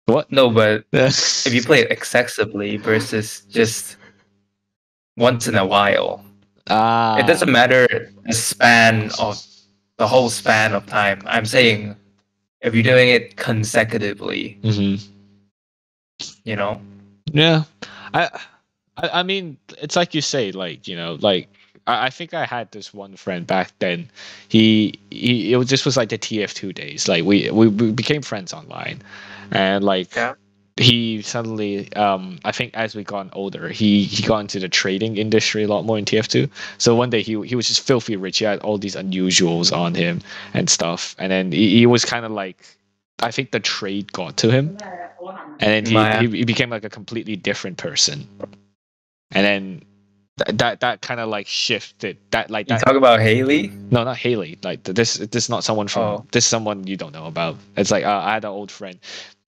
What? No, but if you play it excessively versus just once in a while, it doesn't matter the whole span of time. I'm saying if you're doing it consecutively, you know. Yeah, I mean, it's like you say, like, you know, like I think I had this one friend back then. He it was this was like the TF2 days. Like we became friends online, and like Yeah. he suddenly I think as we got older, he got into the trading industry a lot more in TF2. So one day he was just filthy rich. He had all these unusuals on him and stuff, and then he was kind of like, I think the trade got to him, and then he became like a completely different person. And then that kind of like shifted that like You that. talk about Haley? No, not Haley. Like this is not someone from Oh. this is someone you don't know about. It's like I had an old friend,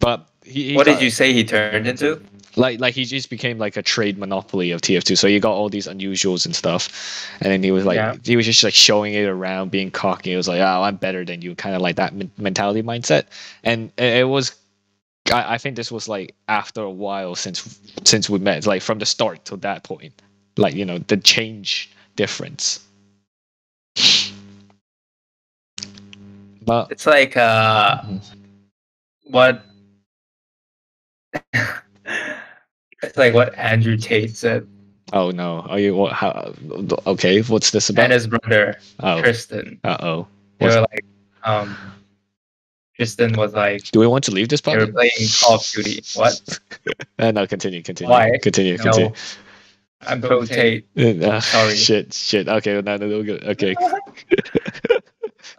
but he What got, did you say he turned into? like he just became like a trade monopoly of TF2. So he got all these unusuals and stuff, and then he was like, Yeah. he was just like showing it around, being cocky. It was like, oh, I'm better than you, kind of like that mentality mindset. And it was, I think this was like after a while since we met, like from the start to that point, like, you know, the change difference. But It's like what it's like what Andrew Tate said. oh no, are you what? How? Okay, what's this about? And his brother, Oh, Tristan. oh. They were like, Tristan was like, do we want to leave this they part? were playing Call of Duty. What? No, continue. Why? Continue. No, I'm pro Tate. Sorry. Shit. Okay, no, we're good. Okay.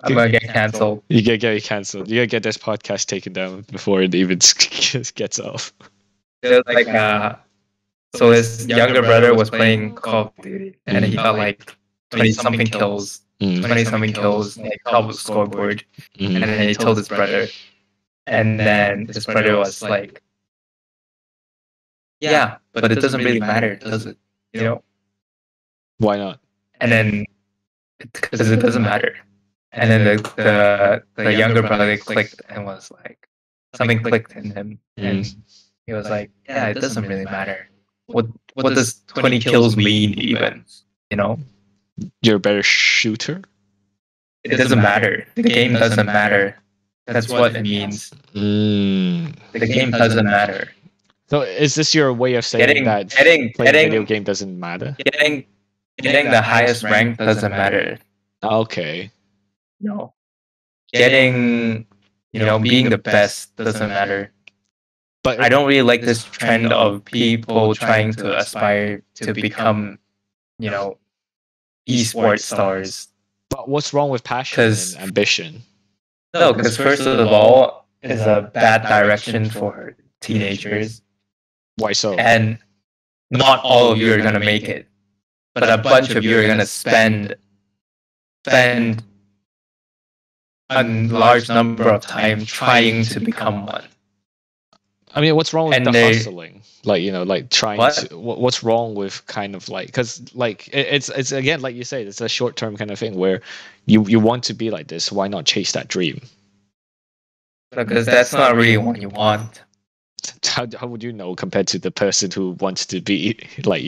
I'm gonna get cancelled. You gotta get cancelled. You gotta get this podcast taken down before it even gets off. It was like so his younger brother was playing Call of Duty, and he got like 20 something kills, 20 something kills, like top of the scoreboard, and then he told his brother, and then his brother was like, "Yeah, but it doesn't really matter, does it? You know?" Why not? And then because it doesn't matter. And then the younger brother clicked and was like, something clicked in him, and he was like, "Yeah, it doesn't really matter. What does 20 kills mean even? You know, you're a better shooter. It doesn't matter. The game doesn't matter. That's what it means. The game doesn't matter." So is this your way of saying that playing video game doesn't matter? Getting the highest rank doesn't matter. Okay. No. Getting, being the best doesn't matter. But I don't really like this trend of people trying to aspire to become, esports stars. But what's wrong with passion and ambition? No, because first of all, it's a bad direction for teenagers. Why so? And not all of you are gonna make it, but a bunch of you are gonna spend a large number of time trying to become one. I mean, what's wrong with the hustling? Like, like trying to. What's wrong with kind of like, because like it's again, like you say, it's a short term kind of thing where you want to be like this. Why not chase that dream? Because that's not really what you want. How would you know compared to the person who wants to be like,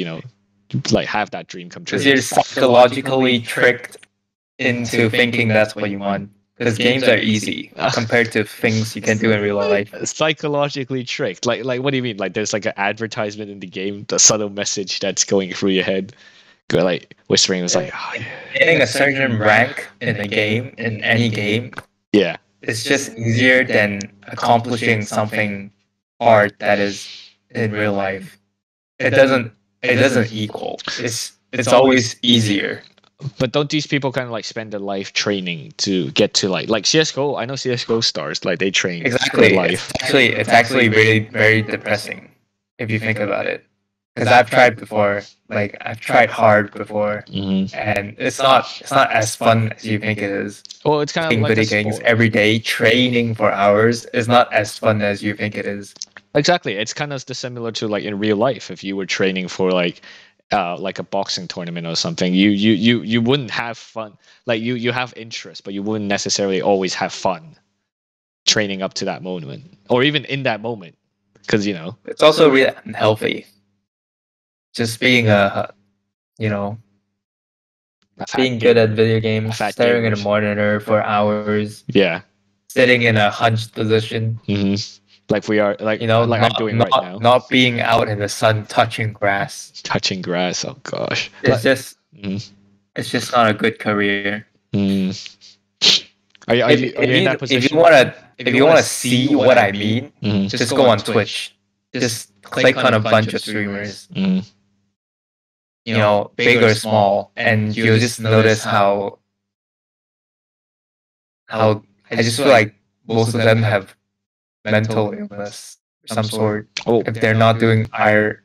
like have that dream come true? Because you're psychologically tricked into thinking that's what you want. Because games are easy compared to things you can do in real life. Psychologically tricked. Like what do you mean? Like there's like an advertisement in the game, the subtle message that's going through your head. Go like whispering was like, oh, yeah. Getting a certain rank in the game, in any game, yeah, it's just easier than accomplishing something hard that is in real life. It doesn't equal. It's always easier. But don't these people kind of like spend their life training to get to like CS:GO? I know CS:GO stars, like they train exactly. Their life. It's actually really very depressing if you think about it. Because I've tried before, like I've tried hard before, and it's not as fun as you think it is. Well, it's kind of like video games every day, training for hours is not as fun as you think it is. Exactly, it's kind of similar to like in real life. If you were training for like a boxing tournament or something, you wouldn't have fun. Like you have interest, but you wouldn't necessarily always have fun training up to that moment, or even in that moment, because it's also really unhealthy. Just being being good at video games, staring at a monitor for hours. Yeah. Sitting in a hunched position. like we are, like like I'm doing right now. not being out in the sun touching grass. Touching grass. Oh gosh. It's just not a good career. Mm. Are you in that position? If you wanna see what I mean, just go on Twitch. Just click on a bunch of streamers. You know, big or small, and you'll just notice how I just feel like most of them have mental illness of some sort. Oh, if they're not doing IRL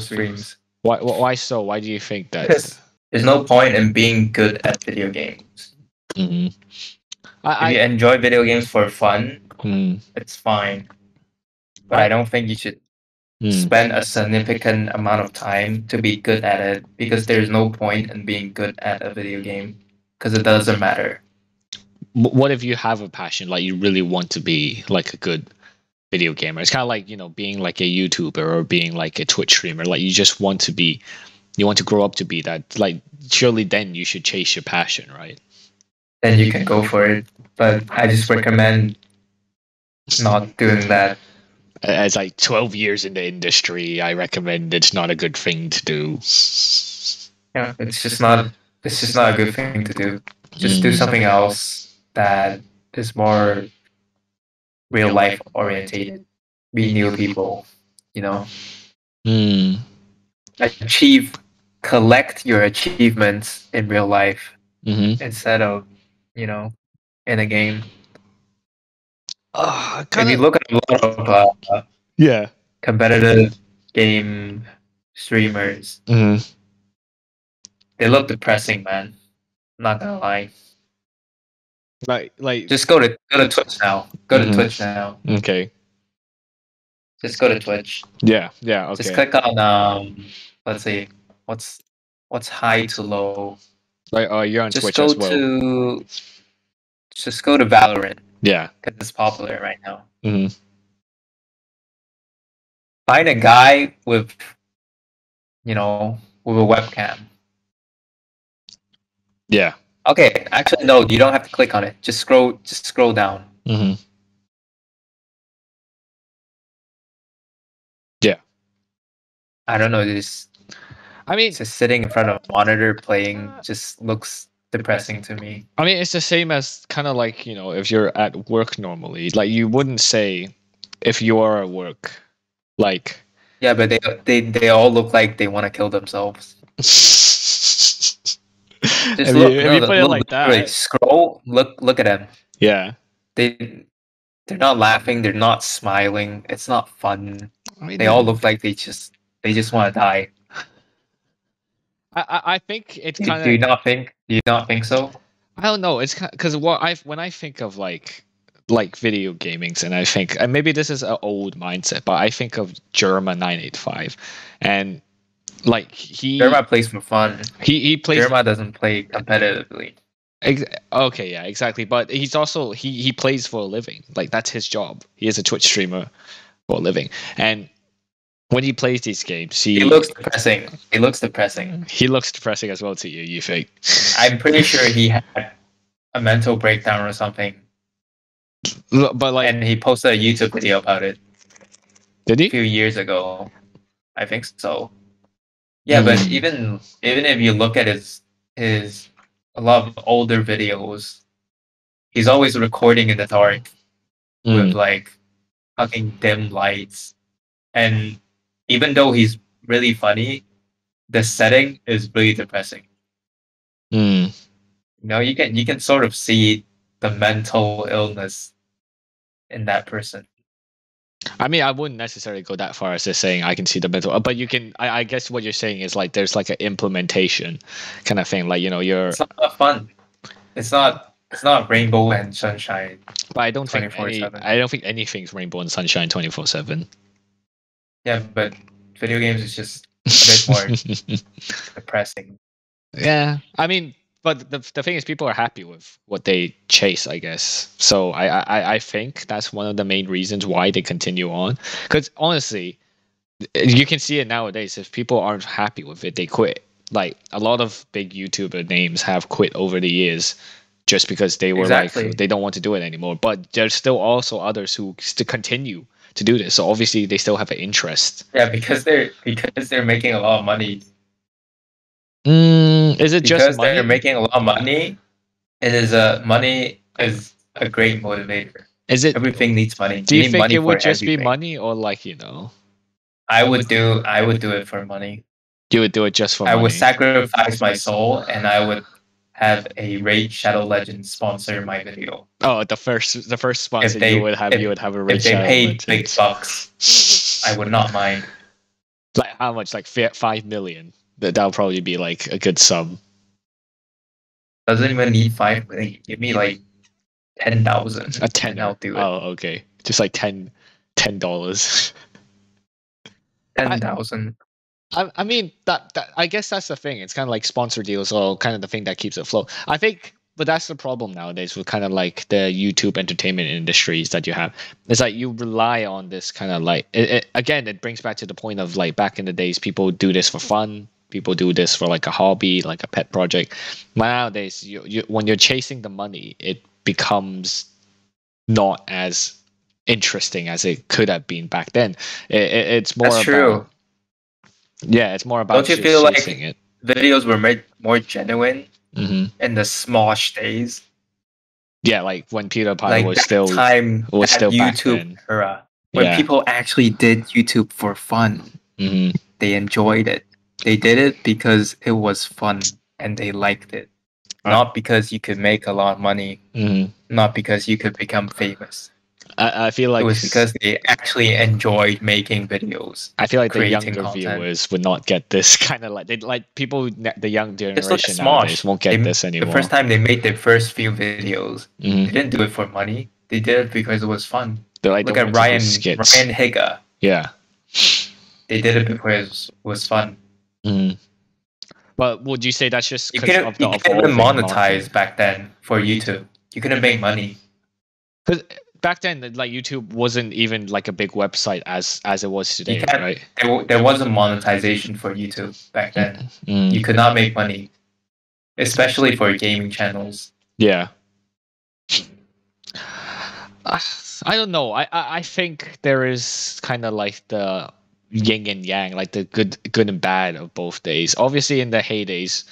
streams. Why so? Why do you think that? Because there's no point in being good at video games. Mm-hmm. If you enjoy video games for fun, it's fine. But I don't think you should spend a significant amount of time to be good at it, because there's no point in being good at a video game, because it doesn't matter. What if you have a passion, like you really want to be like a good video gamer? It's kind of like, you know, being like a YouTuber or being like a Twitch streamer. Like you just want to be, you want to grow up to be that. Like surely then you should chase your passion, right? Then you can go for it. But I just recommend not doing that. As like 12 years in the industry, I recommend it's not a good thing to do. Yeah, it's just not a good thing to do. Just do something else that is more real life orientated. Meet new people, you know. Collect your achievements in real life instead of, you know, in a game. If you look at a lot of competitive game streamers, they look depressing, man. I'm not gonna lie. Like just go to Twitch now. Go to Twitch now. Okay. Just go to Twitch. Yeah. Okay. Just click on let's see, what's high to low. Right. Oh, you're on Twitch as well. Just go to Valorant. Yeah. Because it's popular right now. Find a guy with, you know, with a webcam. Yeah. Okay. Actually, no. You don't have to click on it. Just scroll down. Yeah. I don't know. I mean, just sitting in front of a monitor playing just looks depressing to me. I mean, it's the same as kind of like, you know, if you're at work normally, like you wouldn't say if you are at work, like. Yeah, but they all look like they want to kill themselves. Just if look, you put it like that. Scroll. Look at them. Yeah. They're not laughing. They're not smiling. It's not fun. I mean, they all look like they just want to die. I think it's kind of. Do you not think so? I don't know. It's because when I think of like video gamings, and I think, and maybe this is an old mindset, but I think of Jerma 985, and like Jerma plays for fun. He plays. Jerma doesn't play competitively. Okay, yeah, exactly. But he's also he plays for a living. Like that's his job. He is a Twitch streamer for a living, and when he plays these games, he looks depressing. He looks depressing. He looks depressing as well to you. You think? I'm pretty sure he had a mental breakdown or something. But like, and he posted a YouTube video about it. Did he? A few years ago, I think so. Yeah, but even if you look at his a lot of older videos, he's always recording in the dark with like fucking dim lights, and even though he's really funny, the setting is really depressing. You know, you can sort of see the mental illness in that person. I mean, I wouldn't necessarily go that far as just saying I can see the mental, but you can. I guess what you're saying is like there's like an implementation kind of thing, like, you know, it's not fun. It's not rainbow and sunshine. But I don't think anything's rainbow and sunshine 24/7. Yeah, but video games is just a bit more depressing. Yeah, I mean, but the thing is, people are happy with what they chase, I guess. So I think that's one of the main reasons why they continue on. Because honestly, you can see it nowadays. If people aren't happy with it, they quit. Like a lot of big YouTuber names have quit over the years just because they were Exactly. like they don't want to do it anymore. But there's still also others who still continue to do this. So obviously they still have an interest. Yeah, because they're making a lot of money. Is it just Because money? they're making a lot of money, money is a great motivator. Is it Everything needs money. Do you need think money it would for just be everything. money, or like, you know, I would do it for money. you would do it just for I money? would sacrifice my soul, and I would have a Raid Shadow Legends sponsor my video. Oh, the first sponsor you would have a Raid If they Shadow paid Legends. big bucks, I would not mind. Like how much? Like 5 million. That'll probably be like a good sum. Doesn't even need 5 million. Give me like 10,000. A 10. And I'll do it. Oh, okay. Just like $10. 10,000. I mean that I guess that's the thing. It's kind of like sponsor deals, or kind of the thing that keeps it afloat. I think, but that's the problem nowadays with kind of like the YouTube entertainment industries that you have. It's like you rely on this kind of like again. It brings back to the point of like back in the days, people do this for fun. People do this for like a hobby, like a pet project. Nowadays, you when you're chasing the money, it becomes not as interesting as it could have been back then. It's more That's about true. Yeah, it's more about Don't you just feel like chasing it. videos were made more genuine Mm-hmm. in the Smosh days? Yeah, like when PewDiePie Like was that still time, was that still back YouTube then. era, when Yeah. people actually did YouTube for fun. Mm-hmm. They enjoyed it. They did it because it was fun and they liked it. Not because you could make a lot of money. Mm-hmm. Not because you could become famous. I feel like It was because they actually enjoyed making videos. I feel like the creating younger content. viewers would not get this kind of like they like people the young Just look at generation nowadays Smosh. won't get this anymore. The first time they made their first few videos, Mhm. they didn't do it for money. They did it because it was fun. They like Look don't at want to do Ryan skits. Higa. Yeah. They did it because it was fun. Mhm. But would you say that's just You because couldn't of the even evolving monetize market? back then for YouTube. You couldn't make money. Because back then, like YouTube wasn't even like a big website as it was You today, can't. right? There wasn't monetization for YouTube back then. Mm. You could not make money, especially for gaming channels. Yeah. I don't know. I think there is kind of like the yin and yang, like the good and bad of both days. Obviously, in the heydays,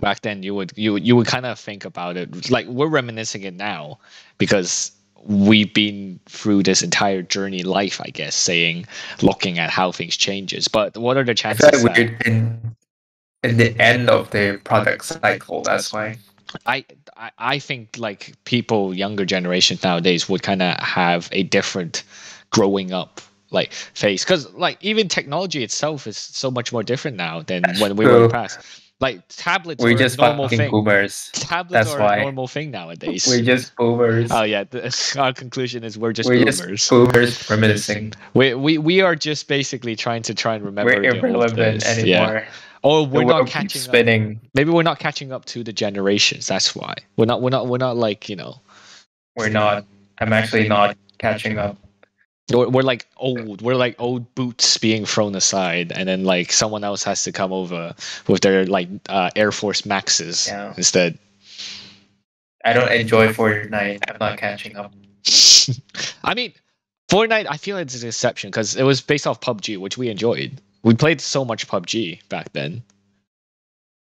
back then you would kind of think about it like we're reminiscing it now because we've been through this entire journey life, I guess, looking at how things changes. But what are the I chances feel like that we're in the end of the product cycle. That's why. I think like people younger generations nowadays would kind of have a different growing up like phase, because like even technology itself is so much more different now than when we were in the past. Like tablets We're are a just normal fucking thing. boomers. Tablets That's are a why. normal thing nowadays. We're just boomers. Oh yeah, our conclusion is we're just We're boomers. just boomers reminiscing. We are just basically trying to remember We're the old irrelevant days. anymore. Yeah. Or we're The not world catching keeps up. spinning. Maybe we're not catching up to the generations. That's why we're not like, you know. We're not. I'm actually not catching up. We're like old. We're like old boots being thrown aside, and then like someone else has to come over with their like Air Force Maxes instead. I don't enjoy Fortnite. I'm not catching up. I mean, Fortnite, I feel it's an exception because it was based off PUBG, which we enjoyed. We played so much PUBG back then.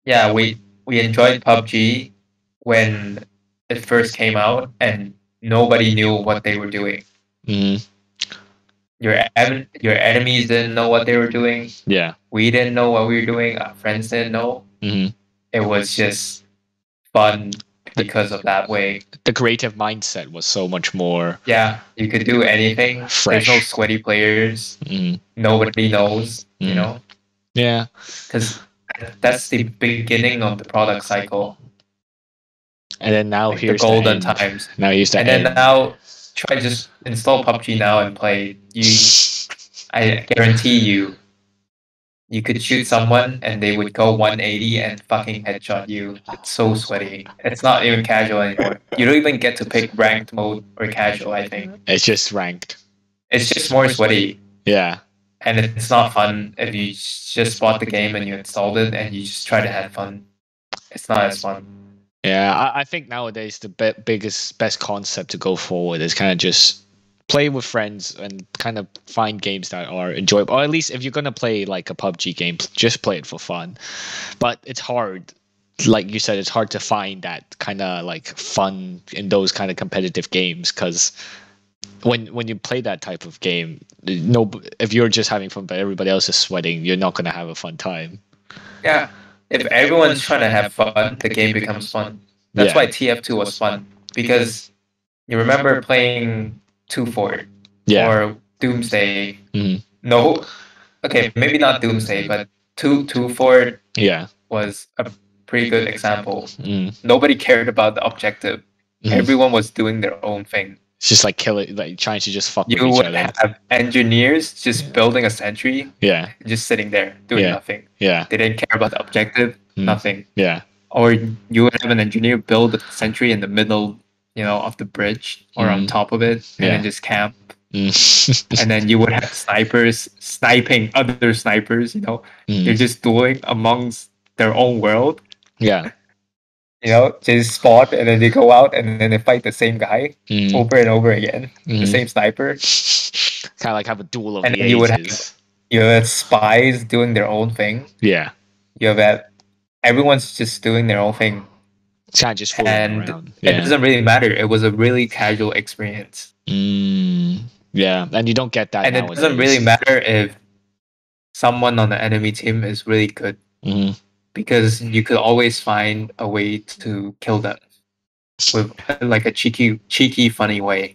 Yeah, we enjoyed PUBG when it first came out, and nobody knew what they were doing. Mm-hmm. Your enemies didn't know what they were doing. Yeah. We didn't know what we were doing. Our friends didn't know. Mm-hmm. It was just fun because of that way. The creative mindset was so much more. Yeah, you could do anything. Fresh. There's no sweaty players. Mm-hmm. Nobody knows, you know? Yeah. Because that's the beginning of the product cycle. And then now like here's the golden the end. times. Now here's the and end. then now try just install PUBG now and play. I guarantee you could shoot someone and they would go 180 and fucking headshot you. It's so sweaty. It's not even casual anymore. You don't even get to pick ranked mode or casual, I think. It's just ranked. It's just more sweaty. Yeah. And it's not fun if you just bought the game and you installed it and you just try to have fun. It's not as fun. Yeah, I think nowadays the best concept to go forward is kind of just play with friends and kind of find games that are enjoyable. Or at least if you're gonna play like a PUBG game, just play it for fun. But it's hard, like you said, it's hard to find that kind of like fun in those kind of competitive games because when you play that type of game, no, if you're just having fun but everybody else is sweating, you're not gonna have a fun time. Yeah. If everyone's trying to have fun, the game becomes fun. That's why TF2 was fun. Because you remember playing 2 Fort or Doomsday. No, okay, maybe not Doomsday, but 2 Fort was a pretty good example. Nobody cared about the objective. Everyone was doing their own thing. It's just like like trying to just fuck with You each would other. have engineers just building a sentry. Yeah. Just sitting there doing nothing. Yeah. They didn't care about the objective. Nothing. Yeah. Or you would have an engineer build a sentry in the middle, of the bridge or on top of it, and then just camp. And then you would have snipers sniping other snipers. They're just dueling amongst their own world. Yeah. Just spot and then they go out and then they fight the same guy over and over again. The same sniper. Kind of like have a duel of and the then ages. You have spies doing their own thing. Yeah. You have that everyone's just doing their own thing. Kind of just fooling around. It doesn't really matter. It was a really casual experience. Yeah, and you don't get that. And nowadays. It doesn't really matter if someone on the enemy team is really good. Because you could always find a way to kill them with like a cheeky, funny way.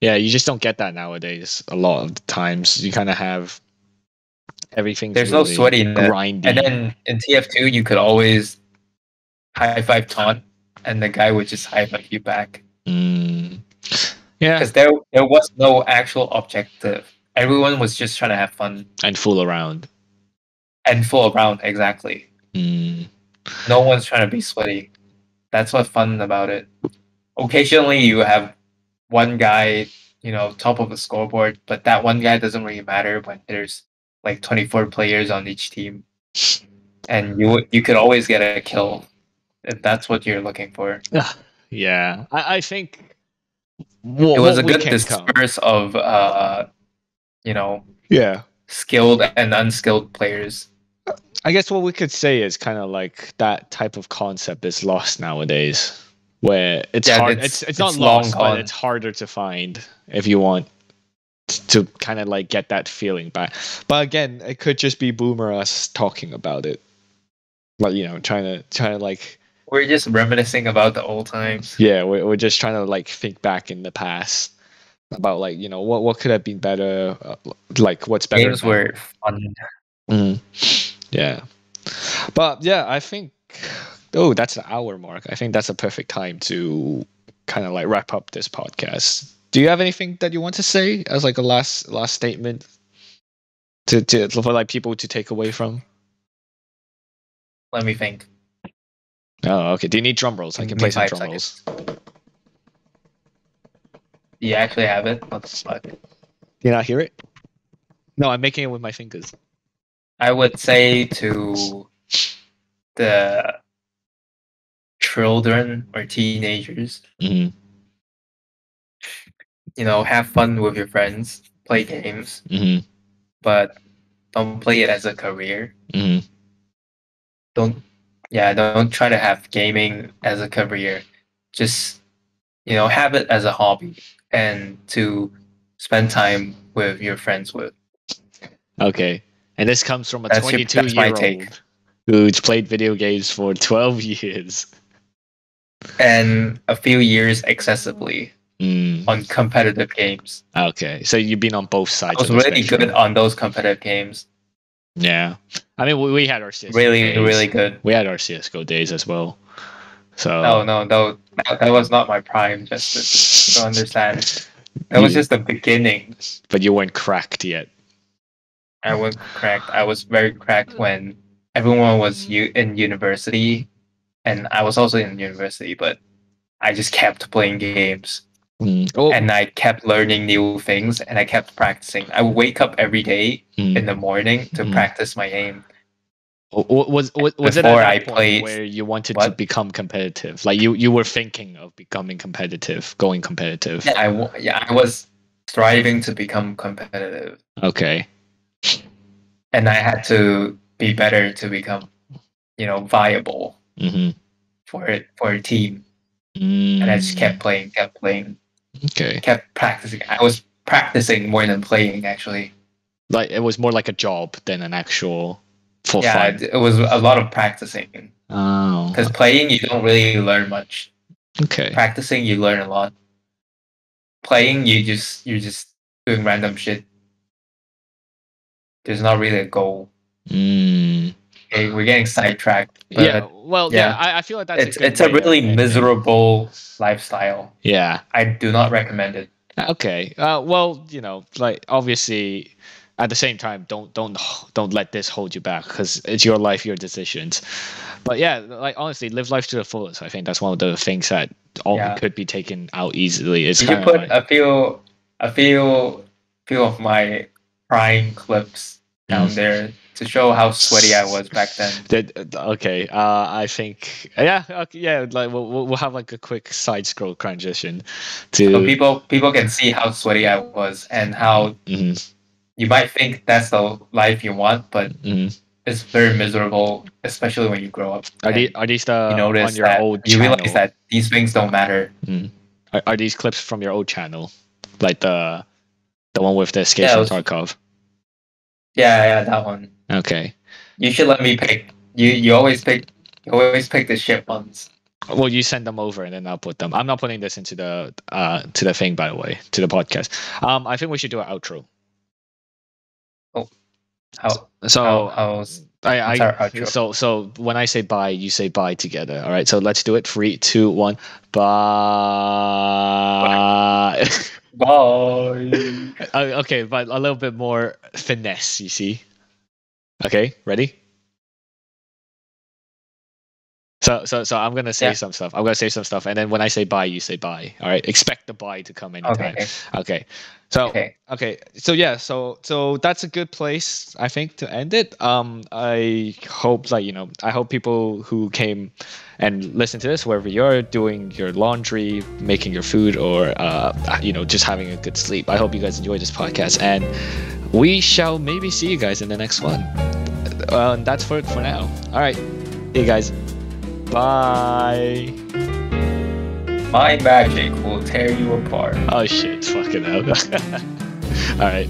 Yeah, you just don't get that nowadays. A lot of the times, you kind of have everything. There's really no sweatiness. Grindy. And then in TF2, you could always high five taunt, and the guy would just high five you back. Yeah, because there was no actual objective. Everyone was just trying to have fun and fool around. Exactly. No one's trying to be sweaty. That's what's fun about it. Occasionally, you have one guy, top of the scoreboard, but that one guy doesn't really matter when there's like 24 players on each team, and you could always get a kill if that's what you're looking for. Yeah, I think it was a good disperse of skilled and unskilled players. I guess what we could say is kind of like that type of concept is lost nowadays, where it's hard. It's not lost, but it's harder to find if you want to kind of like get that feeling back. But again, it could just be Boomer us talking about it, like trying to like. We're just reminiscing about the old times. Yeah, we're just trying to like think back in the past about like what could have been better, like what's better. Games were fun. Yeah, but yeah, I think that's the hour mark. I think that's a perfect time to kind of like wrap up this podcast. Do you have anything that you want to say as like a last statement to for like people to take away from? Let me think. Oh, okay. Do you need drum rolls? I can play some drum rolls. Do you actually have it? What the fuck? Do you not hear it? No, I'm making it with my fingers. I would say to the children or teenagers, have fun with your friends, play games, but don't play it as a career. Don't try to have gaming as a career. Just, have it as a hobby and to spend time with your friends with. Okay. And this comes from a 22-year-old who's played video games for 12 years. And a few years excessively on competitive games. Okay, so you've been on both sides. I was really good on those competitive games. Yeah. I mean, we had our CSGO days. Really really good. We had our CSGO days as well. So No, that was not my prime, just to understand. That was just the beginning. But you weren't cracked yet. I was cracked. I was very cracked when everyone was in university, and I was also in university, but I just kept playing games. And I kept learning new things, and I kept practicing. I would wake up every day in the morning to practice my aim. Was it at before that I point played. where you wanted to What? become competitive? Like you were thinking of becoming competitive, going competitive. Yeah, I was striving to become competitive, Okay. and I had to be better to become, viable for a team. And I just kept playing, Okay. kept practicing. I was practicing more than playing, actually. Like it was more like a job than an actual for Yeah, fun. it was a lot of practicing. Oh. Because playing, you don't really learn much. Okay. Practicing, you learn a lot. Playing, you're just doing random shit. There's not really a goal. Okay, we're getting sidetracked. But Yeah. Well, yeah. I feel like that's it's a really miserable lifestyle. Yeah. I do not recommend it. Okay. Well, like obviously, at the same time, don't let this hold you back because it's your life, your decisions. But yeah, like honestly, live life to the fullest. I think that's one of the things that could be taken out easily. It's Did you put a few of my crying clips down there to show how sweaty I was back then? Okay. I think yeah. Like we'll have like a quick side scroll transition to so people can see how sweaty I was and how you might think that's the life you want, but it's very miserable, especially when you grow up. Are these you notice on your that old you channel? realize that these things don't matter. Are these clips from your old channel, like the one with the Escapes from Tarkov? Yeah, that one. Okay. You should let me pick. You always pick the shit ones. Well, you send them over and then I'll put them. I'm not putting this into the thing, by the way, to the podcast. I think we should do an outro. Oh, how's our outro? So when I say bye, you say bye together. All right. So let's do it. 3, 2, 1. Bye. Bye. Okay, but a little bit more finesse. You see? Okay, ready? So I'm gonna say some stuff. I'm gonna say some stuff, and then when I say bye, you say bye. All right. Expect the bye to come anytime. Okay. So yeah. So that's a good place, I think, to end it. I hope I hope people who came and listen to this, wherever you're doing your laundry, making your food, or just having a good sleep. I hope you guys enjoy this podcast, and we shall maybe see you guys in the next one. And that's for now. All right. Hey guys. Bye. My magic will tear you apart. Oh shit, fucking hell. Alright.